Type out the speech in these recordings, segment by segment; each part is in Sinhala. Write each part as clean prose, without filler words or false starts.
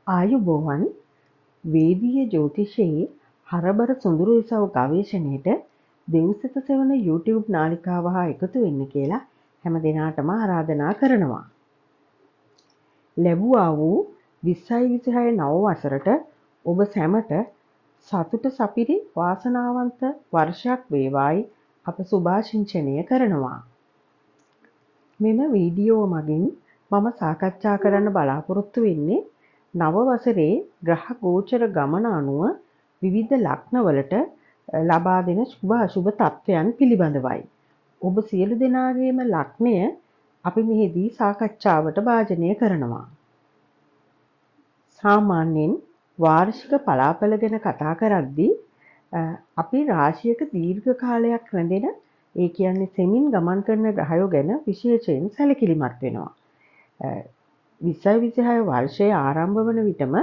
ආයුබෝවන් වේදීය ජ්‍යොතිෂයේ හරබර සොඳුරු ඉසව් ගවේෂණයට දෙව්සෙත සෙවන YouTube නාලිකාව හා එකතු වෙන්න කියලා හැම දිනාටම ආරාධනා කරනවා. ලැබුවා වූ 2026 නව වසරට ඔබ සැමට සතුට සපිරි වාසනාවන්ත වර්ෂයක් වේවායි අප සුභාශිංසනය කරනවා. මෙම වීඩියෝ මගින් මම සාකච්ඡා කරන්න බලාපොරොත්තු වෙන්නේ නව වසරේ ග්‍රහ ගෝචර ගමන අනුව විවිධ ලග්නවලට ලබා දෙන සුභ අසුභ තත්ත්වයන් පිළිබඳවයි. ඔබ සියලු දෙනාගේම ලග්නය අපි මෙහිදී සාකච්ඡාවට භාජනය කරනවා. සාමාන්‍යයෙන් වාර්ෂික පලාඵල ගැන කතා කරද්දී අපි රාශියක දීර්ඝ කාලයක් රැඳෙන ඒ කියන්නේ සෙමින් ගමන් කරන ග්‍රහයෝ ගැන විශේෂයෙන් සැලකිලිමත් වෙනවා. 2026 වර්ෂයේ ආරම්භ වන විටම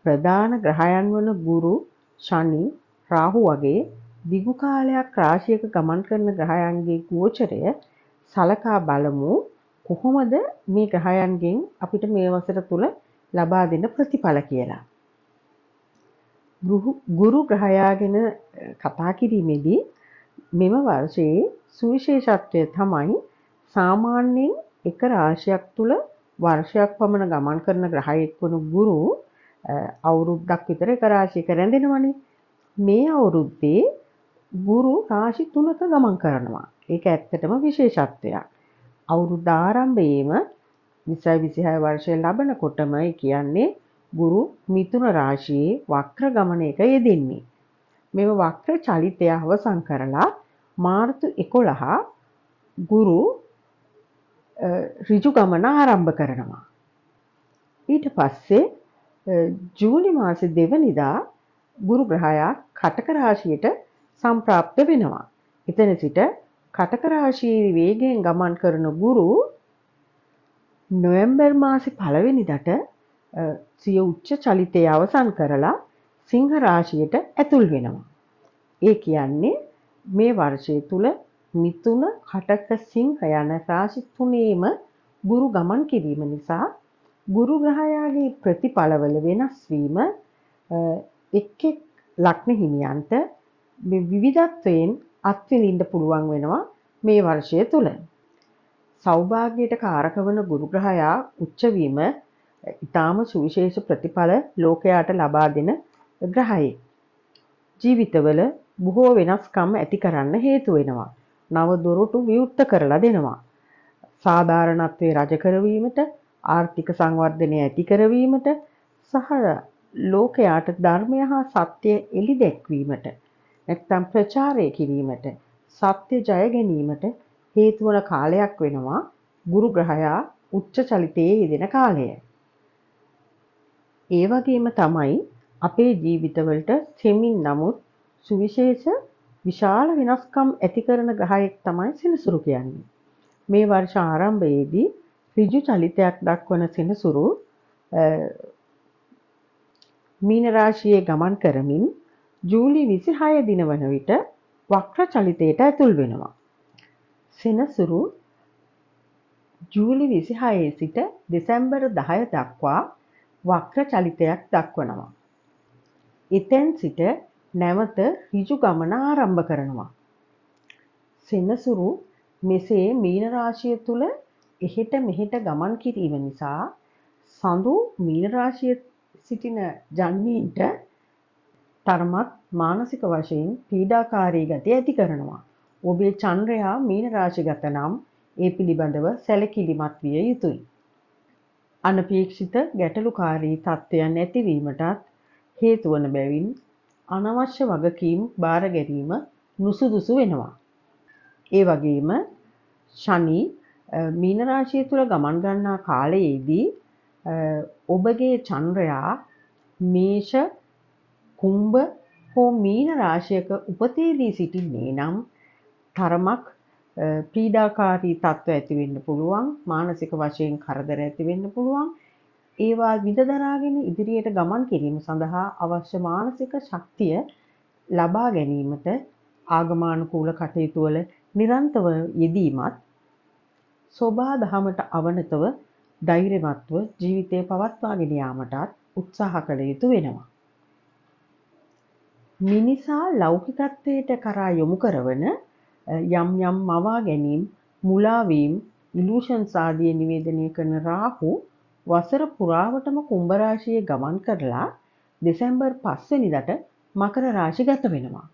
ප්‍රධාන ග්‍රහයන් වන ගුරු, ශනි, රාහු වගේ දිගු කාලයක් රාශියක ගමන් කරන ග්‍රහයන්ගේ ගෝචරය සලකා බලමු කොහොමද මේ ග්‍රහයන්ගෙන් අපිට මේ වසර තුල ලබා දෙන ප්‍රතිඵල කියලා. ගුරු ග්‍රහයා ගැන කතා කිරීමේදී මෙම වර්ෂයේ සුවිශේෂත්වය තමයි සාමාන්‍යයෙන් එක රාශියක් තුල වර්ෂයක් පමණ ගමන් කරන ග්‍රහයෙක් වන ගුරු අවුරුද්දක් විතර එක රාශියක රැඳෙනවනේ. මේ අවුරුද්දේ ගුරු රාශි 3ක ගමන් කරනවා. ඒක ඇත්තටම විශේෂත්වයක්. අවුරුද්ද ආරම්භයේම 2026 වර්ෂය ලබනකොටම කියන්නේ ගුරු මිථුන රාශියේ වක්‍ර ගමනයක යෙදෙන්නේ. මෙම වක්‍ර චලිතය අවසන් කරලා මාර්තු 11 ගුරු ඍජු ගමන ආරම්භ කරනවා. ඊට පස්සේ ජූලි මාසේ 2 වෙනිදා ගුරු ග්‍රහයා කටක රාශියට සම්ප්‍රාප්ත වෙනවා. එතන සිට කටක රාශියේ වේගයෙන් ගමන් කරන ගුරු නොවැම්බර් මාසේ 1 වෙනිදාට සිය උච්ච චලිතය අවසන් කරලා සිංහ රාශියට ඇතුල් වෙනවා. ඒ කියන්නේ මේ වර්ෂය තුල මිථුන, කටක, සිංහ යන රාශි තුනේම ගුරු ගමන් කිරීම නිසා ගුරු ග්‍රහයාගේ ප්‍රතිඵලවල වෙනස් වීම එක් එක් ලග්න හිමියන්ට මේ විවිධත්වයෙන් අත්විඳින්න පුළුවන් වෙනවා මේ වර්ෂය තුල. සෞභාග්‍යයට කාරක වන ගුරු ග්‍රහයා උච්ච වීම ඊටාම සුවිශේෂ ප්‍රතිඵල ලෝකයාට ලබා දෙන ග්‍රහයෙක්. ජීවිතවල බොහෝ වෙනස්කම් ඇති කරන්න හේතු වෙනවා. නව දොරටු විවෘත කරලා දෙනවා. සාධාරණත්වයේ රජ කරවීමට, ආර්ථික සංවර්ධනය ඇති කරවීමට සහ ලෝකයාට ධර්මය හා සත්‍ය එළි දැක්වීමට නැත්නම් ප්‍රචාරය කිරීමට, සත්‍ය ජය ගැනීමට හේතු වන කාලයක් වෙනවා ගුරු ග්‍රහයා උච්ච චලිතයේ යෙදෙන කාලය. ඒ වගේම තමයි අපේ ජීවිතවලට සෙමින් නමුත් සුවිශේෂ විශාල වෙනස්කම් ඇති කරන ග්‍රහයෙක් තමයි සෙනසුරු කියන්නේ. මේ වර්ෂ ආරම්භයේදී ඍජු චලිතයක් දක්වන සෙනසුරු මීන රාශියේ ගමන් කරමින් ජූලි 26 දින වන විට වක්‍ර චලිතයට ඇතුල් වෙනවා. සෙනසුරු ජූලි 26 සිට දෙසැම්බර් 10 දක්වා වක්‍ර චලිතයක් දක්වනවා. එතෙන් සිට නැවත ඍජු ගමන ආරම්භ කරනවා. සෙනසුරු මෙසේ මීන රාශිය තුල එහෙට මෙහෙට ගමන් කිරීම නිසා සඳු මීන රාශියේ සිටින ජන්මීන්ට තරමක් මානසික වශයෙන් පීඩාකාරී ගති ඇති කරනවා. ඔබේ චන්ද්‍රයා මීන රාශිගත නම් ඒ පිළිබඳව සැලකිලිමත් විය යුතුයි. අනපේක්ෂිත ගැටලුකාරී තත්ත්වයන් ඇතිවීමටත් හේතු වන බැවින් අනවශ්‍ය වගකීම් බාර ගැනීම නුසුදුසු වෙනවා. ඒ වගේම ශනි මීන රාශිය තුල ගමන් ගන්නා කාලයේදී ඔබගේ චන්ද්‍රයා මේෂ, කුම්භ හෝ මීන රාශියක උපතේදී සිටින්නේ නම් තරමක් පීඩාකාරී තත්ත්ව ඇති වෙන්න පුළුවන්, මානසික වශයෙන් කරදර ඇති වෙන්න පුළුවන්. ඒවා විඳ දරාගෙන ඉදිරියට ගමන් කිරීම සඳහා අවශ්‍ය මානසික ශක්තිය ලබා ගැනීමට ආගමානුකූල කටයුතු වල නිරන්තර යෙදීමත් සෝබා දහමට අවනතව ධෛර්යමත්ව ජීවිතය පවත්වාගෙන යාමටත් උත්සාහ කළ යුතු වෙනවා. මිනිසා ලෞකිකත්වයට කරා යොමු කරවන යම් යම් මවා ගැනීම්, මුලාවීම්, ඉලූෂන්ස් ආදිය නිවේදනය කරන රාහු වසර පුරාවටම කුම්භ රාශියේ ගමන් කරලා දෙසැම්බර් 5 වෙනිදාට මකර රාශිගත වෙනවා.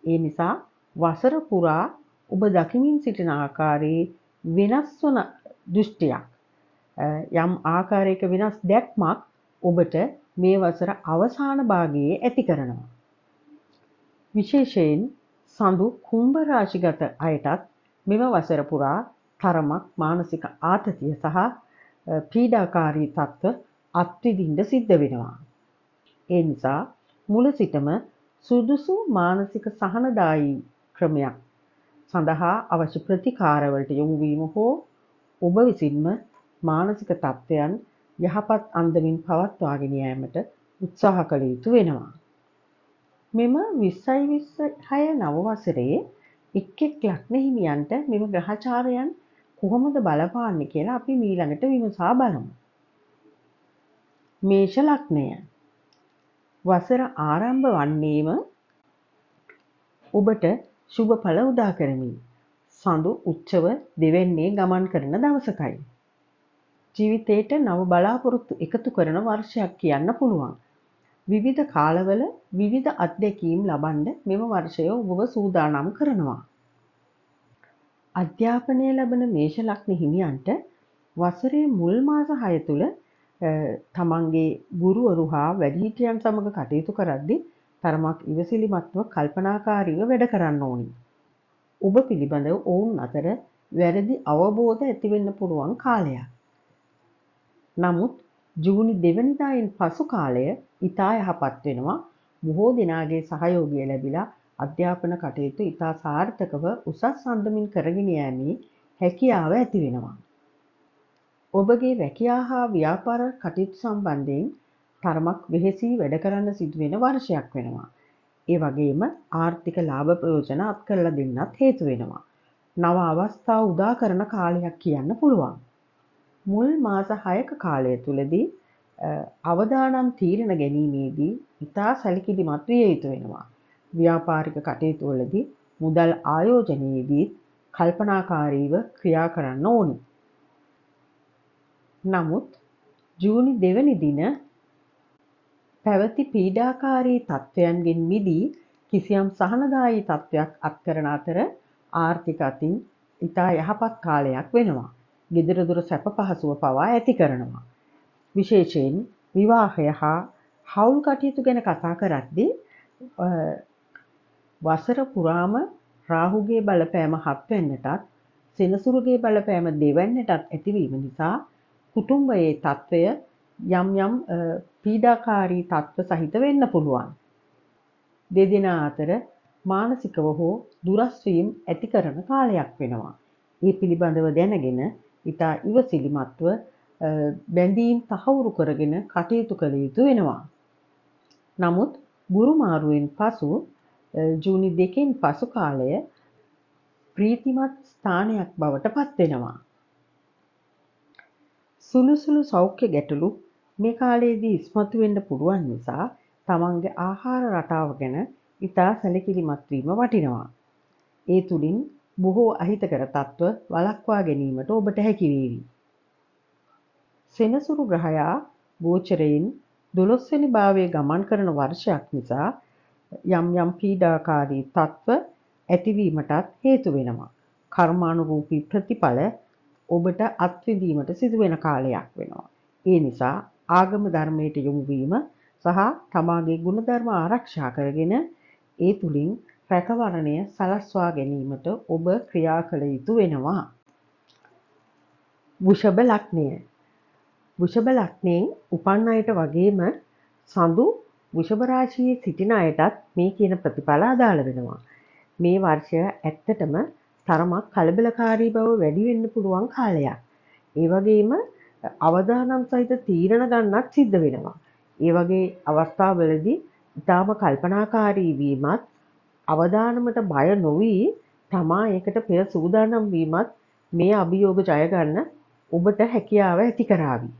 ඒ නිසා වසර පුරා ඔබ දකිමින් සිටින ආකාරයේ වෙනස් වන දෘෂ්ටියක්, යම් ආකාරයක වෙනස් දැක්මක් ඔබට මේ වසර අවසාන භාගයේ ඇති කරනවා. විශේෂයෙන් සඳු කුම්භ රාශිගත අයටත් මෙම වසර පුරා තරමක් මානසික ආතතිය සහ පීඩාකාරී තත්ත්ව අත්විඳින්න සිද්ධ වෙනවා. ඒ නිසා මුල සිටම සුදුසු මානසික සහනදායී ක්‍රමයක් සඳහා අවශ්‍ය ප්‍රතිකාරවලට යොමු වීම හෝ ඔබ විසින්ම මානසික තත්ත්වයන් යහපත් අන්දමින් පවත්වාගෙන යාමට උත්සාහ කළ යුතු වෙනවා. මෙම 2026 නව වසරේ එක් එක් ලග්න හිමියන්ට මෙම ග්‍රහචාරයන් කොහොමද බලපාන්නේ කියලා අපි ඊළඟට විමසා බලමු. මේෂ ලග්නය. වසර ආරම්භ වන්නේම ඔබට සුබ ඵල උදා කරමින් සඳු උච්චව දෙවැන්නේ ගමන් කරන දවසකයි. ජීවිතේට නව බලාපොරොත්තු එකතු කරන වර්ෂයක් කියන්න පුළුවන්. විවිධ කාලවල විවිධ අත්දැකීම් ලබන්න මෙම වර්ෂය ඔබව සූදානම් කරනවා. අධ්‍යාපනය ලැබෙන මේෂ ලග්න හිමියන්ට වසරේ මුල් මාස 6 තුල තමන්ගේ ගුරුවරු හා වැඩිහිටියන් සමග කටයුතු කරද්දී තරමක් ඉවසිලිමත්ව කල්පනාකාරීව වැඩ කරන්න ඕනි. ඔබ පිළිබඳව ඔවුන් අතර වැරදි අවබෝධ ඇති වෙන්න පුළුවන් කාලයක්. නමුත් ජූනි 2 වෙනිදායින් පසු කාලය ඉතා යහපත් වෙනවා. බොහෝ දෙනාගේ සහයෝගය ලැබිලා අධ්‍යාපන කටයුතු ඉතා සාර්ථකව උසස් අන්දමින් කරගෙන යෑමේ හැකියාව ඇති වෙනවා. ඔබගේ රැකියා හා ව්‍යාපාර කටයුතු සම්බන්ධයෙන් තරමක් වෙහෙසී වැඩ කරන්න සිදුවෙන වර්ෂයක් වෙනවා. ඒ වගේම ආර්ථික ලාභ ප්‍රයෝජන අත් කරලා දෙන්නත් හේතු වෙනවා. නව අවස්ථා උදා කරන කාලයක් කියන්න පුළුවන්. මුල් මාස 6ක කාලය තුලදී අවදානම් තීරණ ගැනීමේදී ඉතා සැලකිලිමත් විය යුතු වෙනවා. ව්‍යාපාරික කටයුතු වලදී මුදල් ආයෝජනයේදී කල්පනාකාරීව ක්‍රියා කරන්න ඕනි. නමුත් ජූනි 2 වෙනි දින පැවති පීඩාකාරී තත්ත්වයන්ගෙන් මිදී කිසියම් සහනදායී තත්ත්වයක් අත්කරන අතර ආර්ථික අතින් ඉතා යහපත් කාලයක් වෙනවා. ගෙදර දොර සැප පහසුව පවා ඇති කරනවා. විශේෂයෙන් විවාහය හා හවුල් කටයුතු ගැන කතා කරද්දී වසර පුරාම රාහුගේ බලපෑම 7 වෙනිටත් සෙනසුරුගේ බලපෑම 2 වෙනිටත් ඇතිවීම නිසා කුටුම්බයේ තත්ත්වය යම් යම් පීඩාකාරී තත්ත්ව සහිත වෙන්න පුළුවන්. දෙදෙනා අතර මානසිකව හෝ දුරස් වීම ඇති කරන කාලයක් වෙනවා. මේ පිළිබඳව දැනගෙන ඉතා ඉවසිලිමත්ව බැඳීම් තහවුරු කරගෙන කටයුතු කළ යුතු වෙනවා. නමුත් ගුරු මාරුවෙන් පසු ජූනි 2 පසු කාලය ප්‍රීතිමත් ස්ථානයක් බවට පත් වෙනවා. සුළු සෞඛ්‍ය ගැටලු මේ කාලයේදී ඉස්මතු වෙන්න පුළුවන් නිසා තමන්ගේ ආහාර රටාව ගැන ඉතා සැලකිලිමත් වීම වටිනවා. ඒ තුලින් බොහෝ අහිතකර තත්ත්ව වළක්වා ගැනීමට ඔබට හැකි වේවි. සෙනසුරු ග්‍රහයා ගෝචරයෙන් 12 වෙනි භාවයේ ගමන් කරන වර්ෂයක් නිසා යම් යම් පීඩාකාරී තත්ත්ව ඇතිවීමටත් හේතු වෙනවා. කර්මානුරූපී ප්‍රතිඵල ඔබට අත්විඳීමට සිදුවෙන කාලයක් වෙනවා. ඒ නිසා ආගම ධර්මයට යොමු වීම සහ තමාගේ ගුණධර්ම ආරක්ෂා කරගෙන ඒ තුලින් රැකවරණය සලස්වා ගැනීමට ඔබ ක්‍රියා කළ යුතු වෙනවා. වෘෂභ ලග්නය. වෘෂභ ලග්නයෙන් උපන් අයට වගේම සඳු වෘෂභ රාශියේ සිටින අයටත් මේ කියන ප්‍රතිඵල අදාළ වෙනවා. මේ වර්ෂය ඇත්තටම තරමක් කලබලකාරී බව වැඩි වෙන්න පුළුවන් කාලයක්. ඒ වගේම අවදානම් සහිත තීරණ ගන්නත් සිද්ධ වෙනවා. ඒ වගේ අවස්ථාවලදී ඊටාම කල්පනාකාරී වීමත් අවදානමට බය නොවි තමා ඒකට පෙර සූදානම් වීමත් මේ අභියෝග ජය ගන්න ඔබට හැකියාව ඇති කරાવી.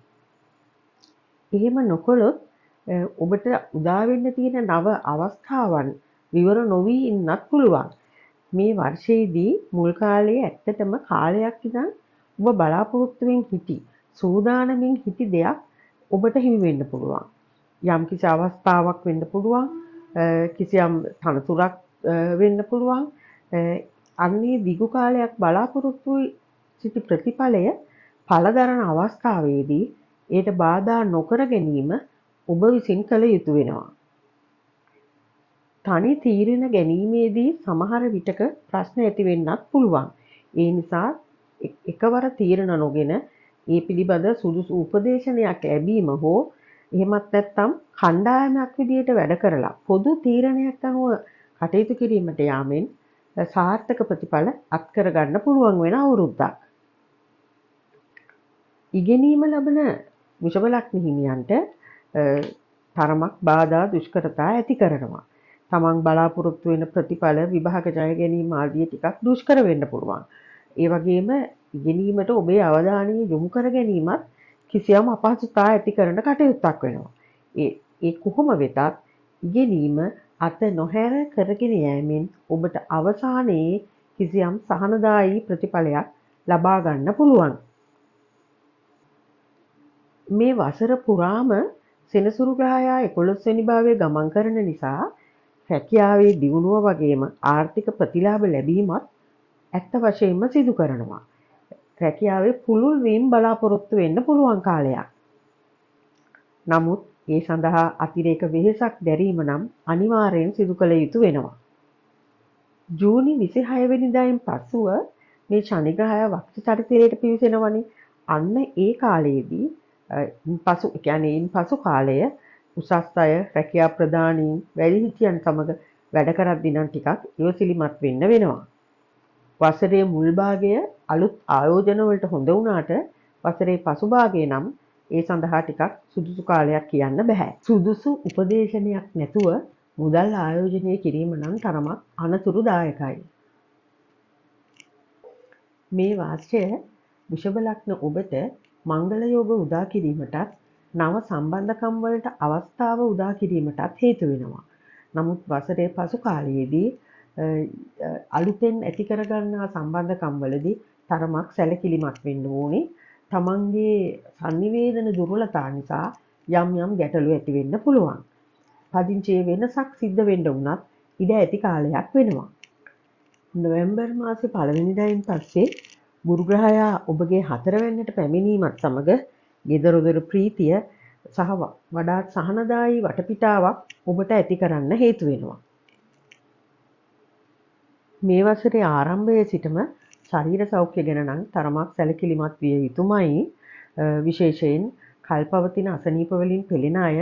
එහෙම නොකළොත් ඔබට උදා වෙන්න තියෙන නව අවස්ථාවන් විවර නොවි ඉන්නත් පුළුවන්. මේ වර්ෂයේදී මුල් කාලයේ ඇත්තටම කාලයක් ඉඳන් ඔබ බලාපොරොත්තුවෙන් හිටි සූදානමින් හිටි දෙයක් ඔබට හිමි වෙන්න පුළුවන්. යම් කිසි අවස්ථාවක් වෙන්න පුළුවන්. කිසියම් තනතුරක් වෙන්න පුළුවන්. අන්නේ දිගු කාලයක් බලාපොරොත්තු සිටි ප්‍රතිඵලය පළදරන අවස්ථාවේදී ඒට බාධා නොකර ගැනීම ඔබ විසින් කළ යුතු වෙනවා. තනි තීරණ ගැනීමේදී සමහර විටක ප්‍රශ්න ඇති වෙන්නත් පුළුවන්. ඒ නිසා එකවර තීරණ නොගෙන ඒ පිළිබඳ සුදුසු උපදේශනයක් ලැබීම හෝ එහෙමත් නැත්නම් කණ්ඩායමක් විදියට වැඩ කරලා පොදු තීරණයක් අනුව කටයුතු කිරීමට යාමෙන් සාර්ථක ප්‍රතිඵල අත්කර ගන්න පුළුවන් වෙන අවුරුද්දක්. ඉගෙනීම ලබන වෘෂභ ලග්න හිමියන්ට තරමක් බාධා දුෂ්කරතා ඇති කරනවා. තමන් බලාපොරොත්තු වෙන ප්‍රතිඵල විභාග ජය ගැනීම ආදී ටිකක් දුෂ්කර වෙන්න පුළුවන්. ඒ වගේම ඉගෙනීමට ඔබේ අවධානය යොමු කර ගැනීමත් කිසියම් අපහසුතා ඇති කරන කටයුත්තක් වෙනවා. ඒ කොහොම වෙතත් ඉගෙනීම අත නොහැර කරගෙන යෑමෙන් ඔබට අවසානයේ කිසියම් සහනදායී ප්‍රතිඵලයක් ලබා ගන්න පුළුවන්. මේ වසර පුරාම සෙනසුරු ග්‍රහයා 11 වෙනි භාවයේ ගමන් කරන නිසා රැකියාවේ දියුණුව වගේම ආර්ථික ප්‍රතිලාභ ලැබීමත් ඇත්ත වශයෙන්ම සිදු කරනවා. රැකියාවේ පුළුල් වීම බලාපොරොත්තු වෙන්න පුළුවන් කාලයක්. නමුත් ඒ සඳහා අතිරේක වෙහෙසක් දැරීම නම් අනිවාර්යෙන් සිදු කළ යුතු වෙනවා. ජූනි 26 වෙනිදායින් පසුව මේ ශනි ග්‍රහය වක්ෂ චරිතයට පිවිසෙනවනේ. අන්න ඒ කාලයේදී ඉන්පසු කාලය උසස් අය රැකියා ප්‍රදානීන් වැඩිහිටියන් සමග වැඩ කරද්දී නම් ටිකක් ඉවසිලිමත් වෙන්න වෙනවා. වසරේ මුල් භාගය අලුත් ආයෝජන වලට හොඳ වුණාට වසරේ පසු භාගය නම් ඒ සඳහා ටිකක් සුදුසු කාලයක් කියන්න බෑ. සුදුසු උපදේශනයක් නැතුව මුදල් ආයෝජනය කිරීම නම් තරමක් අනතුරුදායකයි. මේ වාර්ෂය වෘෂභ ලග්න ඔබට මංගල යෝග උදා කිරීමටත් නව සම්බන්ධකම් වලට අවස්ථාව උදා කිරීමටත් හේතු වෙනවා. නමුත් වසරේ පසු කාලයේදී අලුතෙන් ඇති කරගන්නා සම්බන්ධකම් වලදී තරමක් සැලකිලිමත් වෙන්න ඕනේ. තමන්ගේ sannivedana දුර්වලතා නිසා යම් ගැටලු ඇති වෙන්න පුළුවන්. පදිංචියේ වෙනසක් සිද්ධ වෙන්න වුණත් ඉඩ ඇති කාලයක් වෙනවා. නොවැම්බර් මාසේ 1 වෙනිදායින් පස්සේ ගුරු ග්‍රහයා ඔබගේ 4 වෙනිට පැමිණීමත් සමග ගෙදරදොර ප්‍රීතිය සහ වඩාත් සහනදායී වටපිටාවක් ඔබට ඇති කරන්න හේතු වෙනවා. මේ වසරේ ආරම්භයේ සිටම ශරීර සෞඛ්‍ය ගැන නම් තරමක් සැලකිලිමත් විය යුතුමයි. විශේෂයෙන් කල්පවතින අසනීප වලින් පෙළෙන අය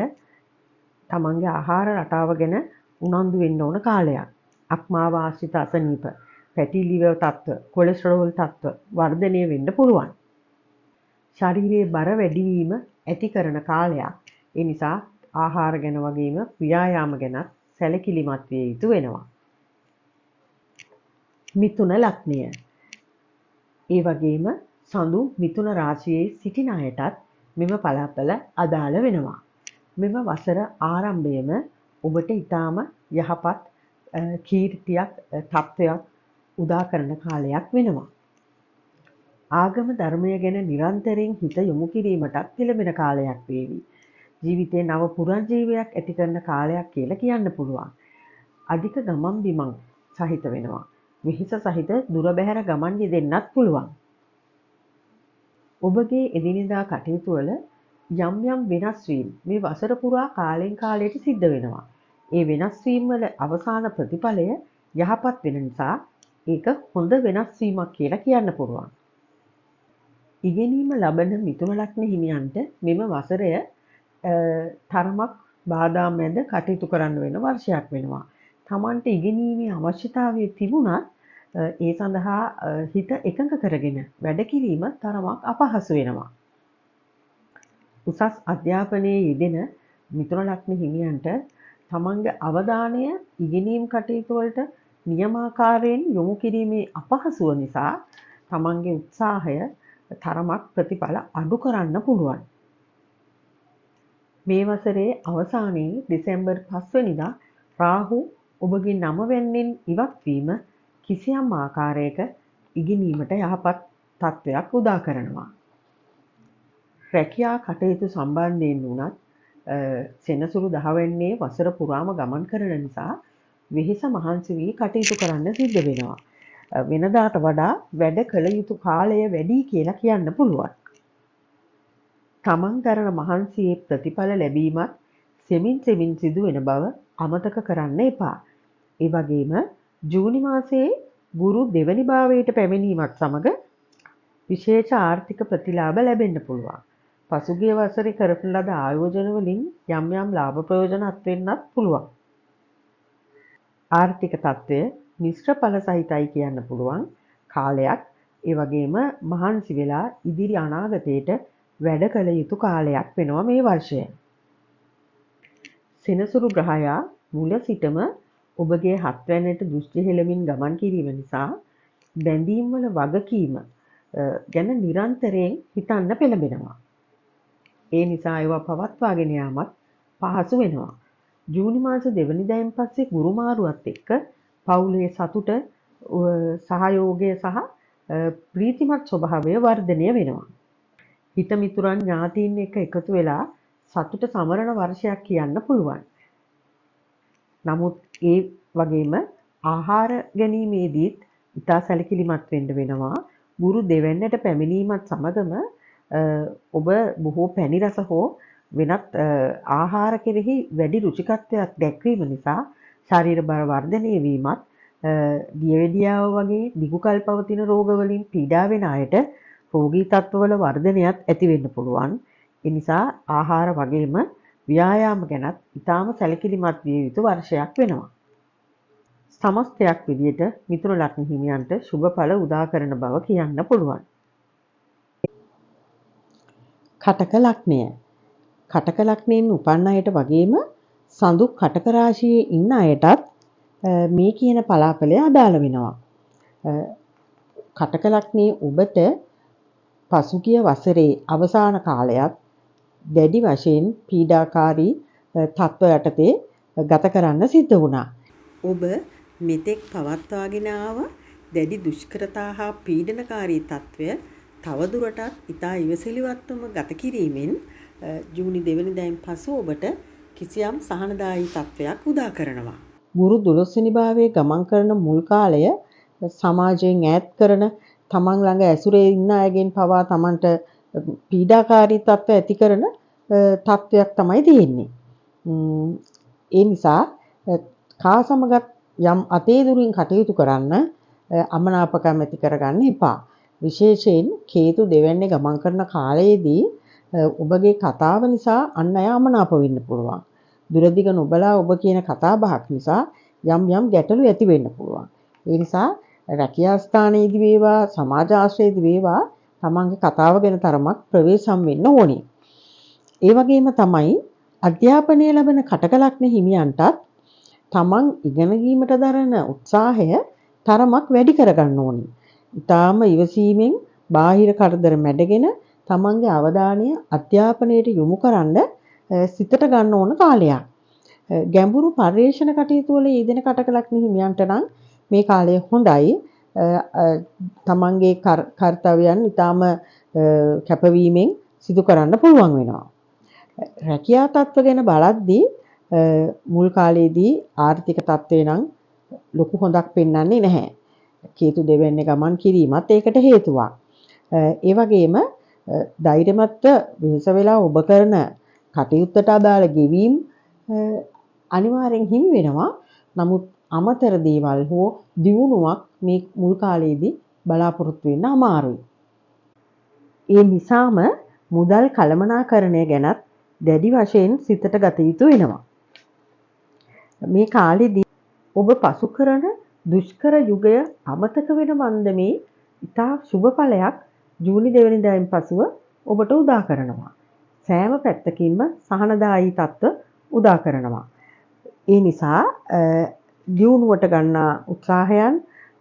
තමන්ගේ ආහාර රටාව ගැන උනන්දු වෙන්න ඕන කාලයක්. අක්මාව ආශ්‍රිත අසනීප, පැටි ලිවර් තත්ත්ව, කොලෙස්ටරෝල් තත්ත්ව වර්ධනය වෙන්න පුළුවන්. ශරීරයේ බර වැඩිවීම ඇති කරන කාලයක්. ඒ නිසා ආහාර ගැන වගේම ව්‍යායාම ගැනත් සැලකිලිමත් විය යුතු වෙනවා. මිථුන ලග්නය. ඒ වගේම සඳු මිථුන රාශියේ සිටින අයටත් මෙම පලාපල අදාළ වෙනවා. මෙම වසර ආරම්භයේම ඔබට ඊටාම යහපත් කීර්තියක් තත්ත්වයක් උදා කරන කාලයක් වෙනවා. ආගම ධර්මය ගැන නිරන්තරයෙන් හිත යොමු කිරීමටත් පෙළඹෙන කාලයක් වේවි. ජීවිතේ නව පුරංජීවයක් ඇති කරන කාලයක් කියලා කියන්න පුළුවන්. අධික ගමන් බිමන් සහිත වෙනවා. විහිස සහිත දුර බැහැර ගමන් යෙදෙන්නත් පුළුවන්. ඔබගේ එදිනෙදා කටයුතු වල යම් වෙනස් වීම් මේ වසර පුරා කාලෙන් කාලයට සිද්ධ වෙනවා. ඒ වෙනස් වීම් වල අවසාන ප්‍රතිඵලය යහපත් වෙන නිසා ඒක හොඳ වෙනස් වීමක් කියලා කියන්න පුළුවන්. ඉගෙනීම ලබන මිථුන ලග්න හිමියන්ට මෙම වසරය තරමක් බාධා මැද කටයුතු කරන්න වෙන වර්ෂයක් වෙනවා. තමන්ට ඉගෙනීමේ අවශ්‍යතාවය තිබුණත් ඒ සඳහා හිත එකඟ කරගෙන වැඩ කිරීම තරමක් අපහසු වෙනවා. උසස් අධ්‍යාපනයේ යෙදෙන මිථුන ලග්න හිමියන්ට තමන්ගේ අවධානය ඉගෙනීම් කටයුතු වලට නියමාකාරයෙන් යොමු කිරීමේ අපහසුව නිසා තමන්ගේ උත්සාහය තරමක් ප්‍රතිඵල අඩු කරන්න පුළුවන්. මේ වසරේ අවසානයේ දෙසැම්බර් 5 වෙනිදා රාහු ඔබගේ 9 වෙනින් ඉවත් වීම කිසියම් ආකාරයක ඉගෙනීමට යහපත් තත්ත්වයක් උදා කරනවා. රැකියා කටයුතු සම්බන්ධයෙන් වුණත් සෙනසුරු 10 වෙනියේ වසර පුරාම ගමන් කරන නිසා වෙහෙස මහන්සි වී කටයුතු කරන්න සිද්ධ වෙනවා. වෙනදාට වඩා වැඩ කළ යුතු කාලය වැඩි කියලා කියන්න පුළුවන්. තමන් දරන මහන්සියේ ප්‍රතිඵල ලැබීමත් සෙමින් සිදුවෙන බව අමතක කරන්න එපා. ඒ වගේම ජූනි මාසයේ ගුරු දෙවැනි භාවයට පැමිණීමත් සමග විශේෂ ආර්ථික ප්‍රතිලාභ ලැබෙන්න පුළුවන්. පසුගිය වසරේ කරපු ලද ආයෝජන වලින් යම් යම් ලාභ ප්‍රයෝජන අත්වෙන්නත් පුළුවන්. ආර්ථික තත්ත්වය මිශ්‍ර ඵල සහිතයි කියන්න පුළුවන් කාලයක්. ඒ වගේම මහන්සි වෙලා ඉදිරි අනාගතයට වැඩ කළ යුතු කාලයක් වෙනවා මේ වර්ෂය. සෙනසුරු ග්‍රහයා මුල සිටම ඔබගේ 7 වැනිට දෘෂ්ටි හෙළමින් ගමන් කිරීම නිසා බැඳීම් වල වගකීම ගැන නිරන්තරයෙන් හිතන්න පෙළඹෙනවා. ඒ නිසා ඒවා පවත්වාගෙන යාමත් පහසු වෙනවා. ජූනි මාස 2 වෙනිදායින් පස්සේ ගුරු මාරුවත් එක්ක පවුලේ සතුට සහයෝගය සහ ප්‍රීතිමත් ස්වභාවය වර්ධනය වෙනවා. හිත මිතුරන් ඥාතීන් එක්ක එකතු වෙලා සතුට සමරන වර්ෂයක් කියන්න පුළුවන්. නමුත් ඒ වගේම ආහාර ගැනීමේදීත් ඉතා සැලකිලිමත් වෙන්න වෙනවා. ගුරු දෙවැන්නට පැමිණීමත් සමගම ඔබ බොහෝ පැණි රස හෝ වෙනත් ආහාර කෙරෙහි වැඩි රුචිකත්වයක් දැක්වීම නිසා ශරීර බර වර්ධනය වීමත් දියවැඩියාව වගේ දිගු කල් පවතින රෝගවලින් පීඩා වෙන අයට රෝගී තත්ත්වවල වර්ධනයක් ඇති වෙන්න පුළුවන්. ඒ නිසා ආහාර වගේම ව්‍යායාම ගැනත් ඉතාම සැලකිලිමත් විය යුතු වර්ෂයක් වෙනවා. සමස්තයක් විදිහට මිථුන ලග්න හිමියන්ට සුබ ඵල උදා කරන බව කියන්න පුළුවන්. කටක ලග්නය. කටක ලග්නයෙන් උපන් අයට වගේම සඳු කටක රාශියේ ඉන්න අයටත් මේ කියන පලාපලය අදාළ වෙනවා. කටක ලග්නයේ ඔබට පසුගිය වසරේ අවසාන කාලයත් දැඩි වශයෙන් පීඩාකාරී තත්ත්ව යටතේ ගත කරන්න සිද්ධ වුණා. ඔබ මෙතෙක් පවත්වාගෙන ආව දැඩි දුෂ්කරතා හා පීඩනකාරී තත්ත්වය තවදුරටත් ඉතා ඉවසිලිවත්වම ගත කිරීමෙන් ජූනි 2 වෙනිදායින් පසු ඔබට කිසියම් සහනදායී තත්ත්වයක් උදා කරනවා. ගුරු 12 වෙනි භාවයේ ගමන් කරන මුල් කාලය සමාජයෙන් ඈත් කරන තමන් ළඟ ඇසුරේ ඉන්න අයගෙන් පවා තමන්ට පීඩාකාරී තත්ත්ව ඇති කරන තත්ත්වයක් තමයි තියෙන්නේ. ඒ නිසා කා සමගත් යම් අතේදුරින් කටයුතු කරන්න අමනාපකම් ඇති කරගන්න එපා. විශේෂයෙන් කේතු දෙවැන්නේ ගමන් කරන කාලයේදී ඔබගේ කතාව නිසා අන් අය අමනාප වෙන්න පුළුවන්. දුරදිග නොබලා ඔබ කියන කතා බහක් නිසා යම් යම් ගැටලු ඇති වෙන්න පුළුවන්. ඒ නිසා රැකියා ස්ථානයේදී වේවා සමාජ ආශ්‍රයේදී වේවා තමන්ගේ කතාව ගැන තරමක් ප්‍රවේශම් වෙන්න ඕනේ. ඒ වගේම තමයි අධ්‍යාපනය ලැබෙන කටක ලග්න හිමියන්ටත් තමන් ඉගෙන ගැනීමට දරන උත්සාහය තරමක් වැඩි කරගන්න ඕනේ. ඊටාම ඉවසීමෙන් බාහිර කරදර මැඩගෙන තමන්ගේ අවධානය අධ්‍යාපනයට යොමු කරන්න සිතට ගන්න ඕන කාලයක්. ගැඹුරු පර්යේෂණ කටයුතු වල යෙදෙන කටක ලග්න හිමියන්ට නම් මේ කාලය හොඳයි. තමන්ගේ කාර්යයන් ඊටාම කැපවීමෙන් සිදු කරන්න පුළුවන් වෙනවා. රැකියා තත්ත්ව ගැන බලද්දී මුල් කාලයේදී ආර්ථික තත්ත්වය නම් ලොකු හොඳක් පෙන්වන්නේ නැහැ. කේතු දෙවැන්නේ ගමන් කිරීමත් ඒකට හේතුවක්. ඒ වගේම ධෛර්යමත්ව වෙහෙස වෙලා ඔබ කරන කටයුත්තට අදාළ ගෙවීම් අනිවාර්යෙන් හිමි වෙනවා. නමුත් අමතර දේවල් හෝ දියුණුවක් මේ මුල් කාලයේදී බලාපොරොත්තු වෙන්න අමාරුයි. ඒ නිසාම මුදල් කළමනාකරණය ගැනත් දැඩි වශයෙන් සිතට ගත යුතු වෙනවා. මේ කාලෙදී ඔබ පසු කරන දුෂ්කර යුගය අමතක වෙන මන්දමේ ඉතා සුබ ඵලයක් ජූනි 2 වෙනිදායින් පසුව ඔබට උදා කරනවා. සෑම පැත්තකින්ම සහනදායී තත්ත්ව උදා කරනවා. ඒ නිසා දියුණුවට ගන්නා උත්සාහයන්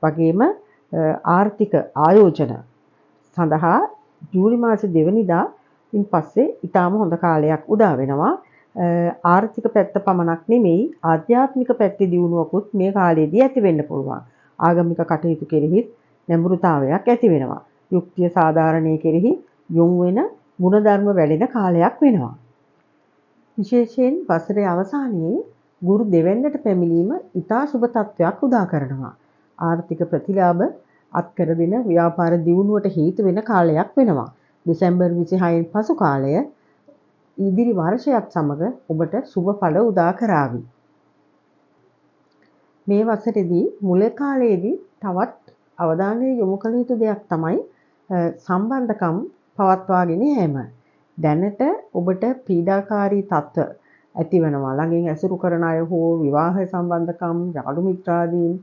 වගේම ආර්ථික ආයෝජන සඳහා ජූලි මාසේ 2 වෙනිදා ඉන් පස්සේ ඊටාම හොඳ කාලයක් උදා වෙනවා. ආර්ථික පැත්ත පමණක් නෙමෙයි ආධ්‍යාත්මික පැත්තේ දියුණුවකුත් මේ කාලේදී ඇති වෙන්න පුළුවන්. ආගමික කටයුතු කෙරෙහි නැඹුරුතාවයක් ඇති වෙනවා. යුක්තිය සාධාරණයේ කෙරෙහි යොමු වෙන ගුණධර්ම වැඩෙන කාලයක් වෙනවා. විශේෂයෙන් වසරේ අවසානයේ ගුරු දෙවැන්නට පැමිණීම ඉතා සුබ තත්ත්වයක් උදා කරනවා. ආර්ථික ප්‍රතිලාභ අත්කර දෙන ව්‍යාපාර දියුණුවට හේතු වෙන කාලයක් වෙනවා. දෙසැම්බර් 26න් පසු කාලය ඉදිරි වර්ෂයත් සමග ඔබට සුබ ඵල උදා කරાવી. මේ වසරේදී මුල කාලයේදී තවත් අවධානය යොමු කළ යුතු දෙයක් තමයි සම්බන්ධකම් පවත්වාගෙන යෑම. දැනට ඔබට පීඩාකාරී තත්ත්ව ඇති වෙනවා. ළඟින් ඇසුරු කරන අය හෝ විවාහ සම්බන්ධකම්, යාළු මිත්‍රාදීන්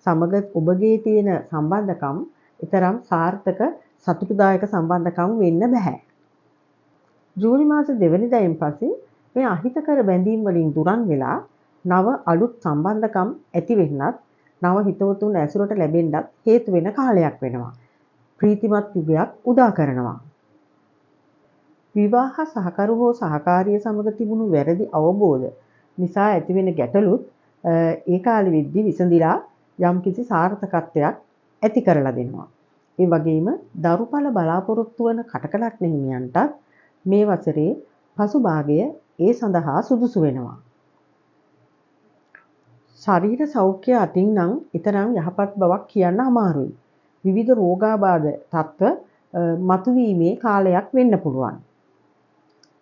සමග ඔබගේ තියෙන සම්බන්ධකම් ඊතරම් සාර්ථක සතුටුදායක සම්බන්ධකම් වෙන්න බෑ. ජූලි මාස 2 වෙනිදායින් පස්සේ මේ අහිතකර බැඳීම් වලින් දුරන් වෙලා නව අලුත් සම්බන්ධකම් ඇති වෙන්නත් නව හිතවතුන් ඇසුරට ලැබෙන්නත් හේතු වෙන කාලයක් වෙනවා. ප්‍රීතිමත් යුගයක් උදා කරනවා. විවාහ සහකරු හෝ සහකාරිය සමග තිබුණු වැරදි අවබෝධ නිසා ඇතිවෙන ගැටලුත් ඒ කාලෙ වෙද්දී විසඳිලා යම්කිසි සාර්ථකත්වයක් ඇති කරලා දෙනවා. ඒ වගේම දරුඵල බලාපොරොත්තු වන කටකලක් හිමියන්ටත් මේ වසරේ පසුභාගය ඒ සඳහා සුදුසු වෙනවා. ශරීර සෞඛ්‍ය අතින් නම් ඊතරම් යහපත් බවක් කියන්න අමාරුයි. විවිධ රෝගාබාධ තත්ත්ව මතුවීමේ කාලයක් වෙන්න පුළුවන්.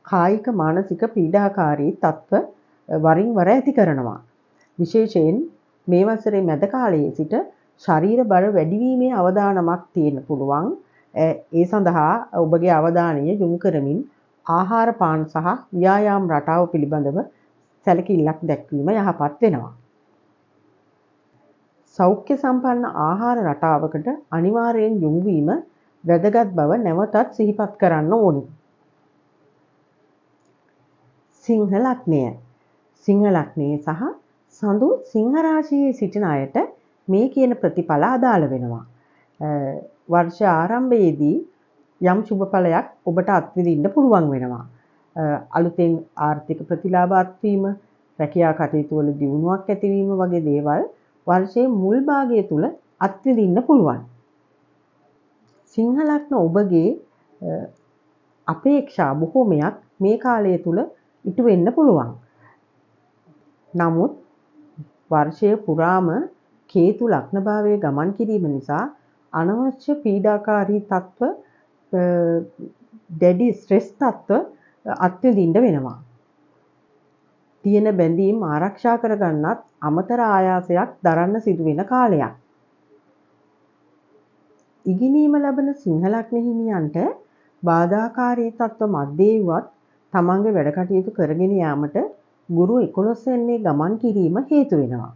කායික මානසික පීඩාකාරී තත්ත්ව වරින් වර ඇති කරනවා. විශේෂයෙන් මේ වසරේ මැද කාලයේ සිට ශරීර බර වැඩිවීමේ අවදානමක් තියෙන්න පුළුවන්. ඒ සඳහා ඔබගේ අවධානය යොමු කරමින් ආහාර පාන සහ ව්‍යායාම රටාව පිළිබඳව සැලකිල්ලක් දැක්වීම යහපත් වෙනවා. සෞඛ්‍ය සම්පන්න ආහාර රටාවකට අනිවාර්යෙන් යොමු වීම වැදගත් බව නැවතත් සිහිපත් කරන්න ඕනි. සිංහ ලග්නය. සිංහ ලග්නයේ සහ සඳු සිංහ රාශියේ සිටින අයට මේ කියන ප්‍රතිඵල අදාළ වෙනවා. වර්ෂ ආරම්භයේදී යම් සුබඵලයක් ඔබට අත්විඳින්න පුළුවන් වෙනවා. අලුතෙන් ආර්ථික ප්‍රතිලාභ අත්වීම, රැකියා කටයුතු වල දියුණුවක් ඇතිවීම වගේ දේවල් වර්ෂයේ මුල් භාගය තුල අත්විඳින්න පුළුවන්. සිංහ ලග්න ඔබගේ අපේක්ෂා බොහෝමයක් මේ කාලය තුල ඉටු වෙන්න පුළුවන්. නමුත් වර්ෂය පුරාම කේතු ලග්න භාවයේ ගමන් කිරීම නිසා අනවශ්‍ය පීඩාකාරී තත්ත්ව දැඩි ස්ට්‍රෙස් තත්ත්ව අත්විඳින්න වෙනවා. තියෙන බැඳීම් ආරක්ෂා කරගන්නත් අමතර ආයාසයක් දරන්න සිදුවෙන කාලයක්. ඉගෙනීම ලබන සිංහ ලග්න හිමියන්ට බාධාකාරී තත්ත්ව මැද්දේවත් තමන්ගේ වැඩ කටයුතු කරගෙන යාමට ගුරු 11 වෙනිදා ගමන් කිරීම හේතු වෙනවා.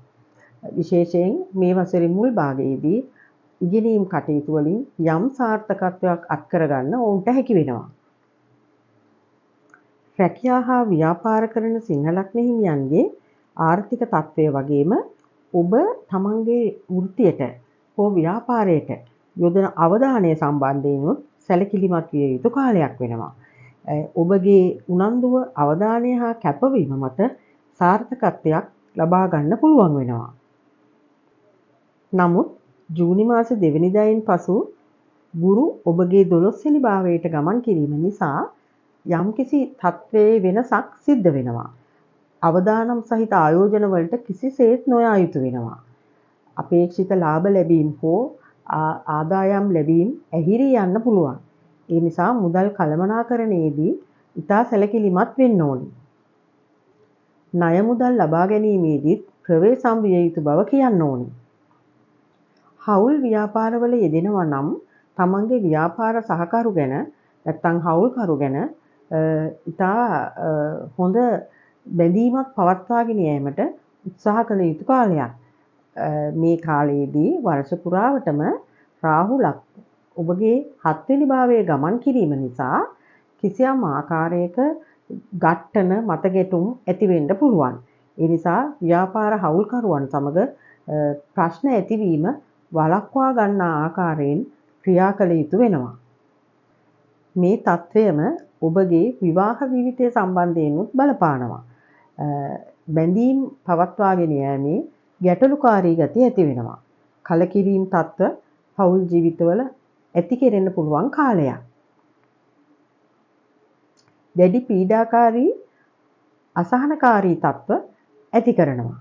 විශේෂයෙන් මේ වසරේ මුල් භාගයේදී ඉගෙනීම් කටයුතු වලින් යම් සාර්ථකත්වයක් අත්කරගන්න ඔවුන්ට හැකි වෙනවා. රැකියා හා ව්‍යාපාර කරන සිංහ ලග්න හිමියන්ගේ ආර්ථික තත්ත්වය වගේම ඔබ තමන්ගේ වෘත්තියට හෝ ව්‍යාපාරයට යොදන අවධානය සම්බන්ධයෙන් සැලකිලිමත් විය යුතු කාලයක් වෙනවා. ඔබගේ උනන්දුව අවධානය හා කැපවීම මත සාර්ථකත්වයක් ලබා ගන්න පුළුවන් වෙනවා. නමුත් ජූනි මාස 2 වෙනිදායින් පසු ගුරු ඔබගේ 12 වෙනි භාවයට ගමන් කිරීම නිසා යම්කිසි තත්ත්වයේ වෙනසක් සිද්ධ වෙනවා. අවදානම් සහිත ආයෝජන වලට කිසිසේත් නොයා යුතු වෙනවා. අපේක්ෂිත ලාභ ලැබීම් හෝ ආදායම් ලැබීම් ඇහිරී යන්න පුළුවන්. ඒ නිසා මුදල් කළමනාකරණයේදී ඉතා සැලකිලිමත් වෙන්න ඕනි. ණය මුදල් ලබා ගැනීමේදීත් ප්‍රවේශම් විය යුතු බව කියන්න ඕනි. හවුල් ව්‍යාපාරවල යෙදෙනවා නම් තමන්ගේ ව්‍යාපාර සහකරු ගැන නැත්නම් හවුල්කරු ගැන ඉතා හොඳ බැඳීමක් පවත්වාගෙන යාමට උත්සාහ කළ යුතු කාලයක්. මේ කාලයේදී වර්ෂ පුරාවටම රාහුලක් ඔබගේ 7 වෙනි භාවයේ ගමන් කිරීම නිසා කිසියම් ආකාරයක ගැටන මතගැටුම් ඇති වෙන්න පුළුවන්. ඒ නිසා ව්‍යාපාර හවුල්කරුවන් සමග ප්‍රශ්න ඇතිවීම වළක්වා ගන්නා ආකාරයෙන් ක්‍රියා කළ යුතු වෙනවා. මේ தත්වයම ඔබගේ විවාහ ජීවිතය සම්බන්ධයෙන්ුත් බලපානවා. බැඳීම් පවත්වාගෙන යෑමේ ගැටලුකාරී ගතිය ඇති වෙනවා. කලකිරීම තත්ත්ව පෞල් ජීවිතවල ඇති කෙරෙන්න පුළුවන් කාලයක්. දැඩි පීඩාකාරී අසහනකාරී තත්ත්ව ඇති කරනවා.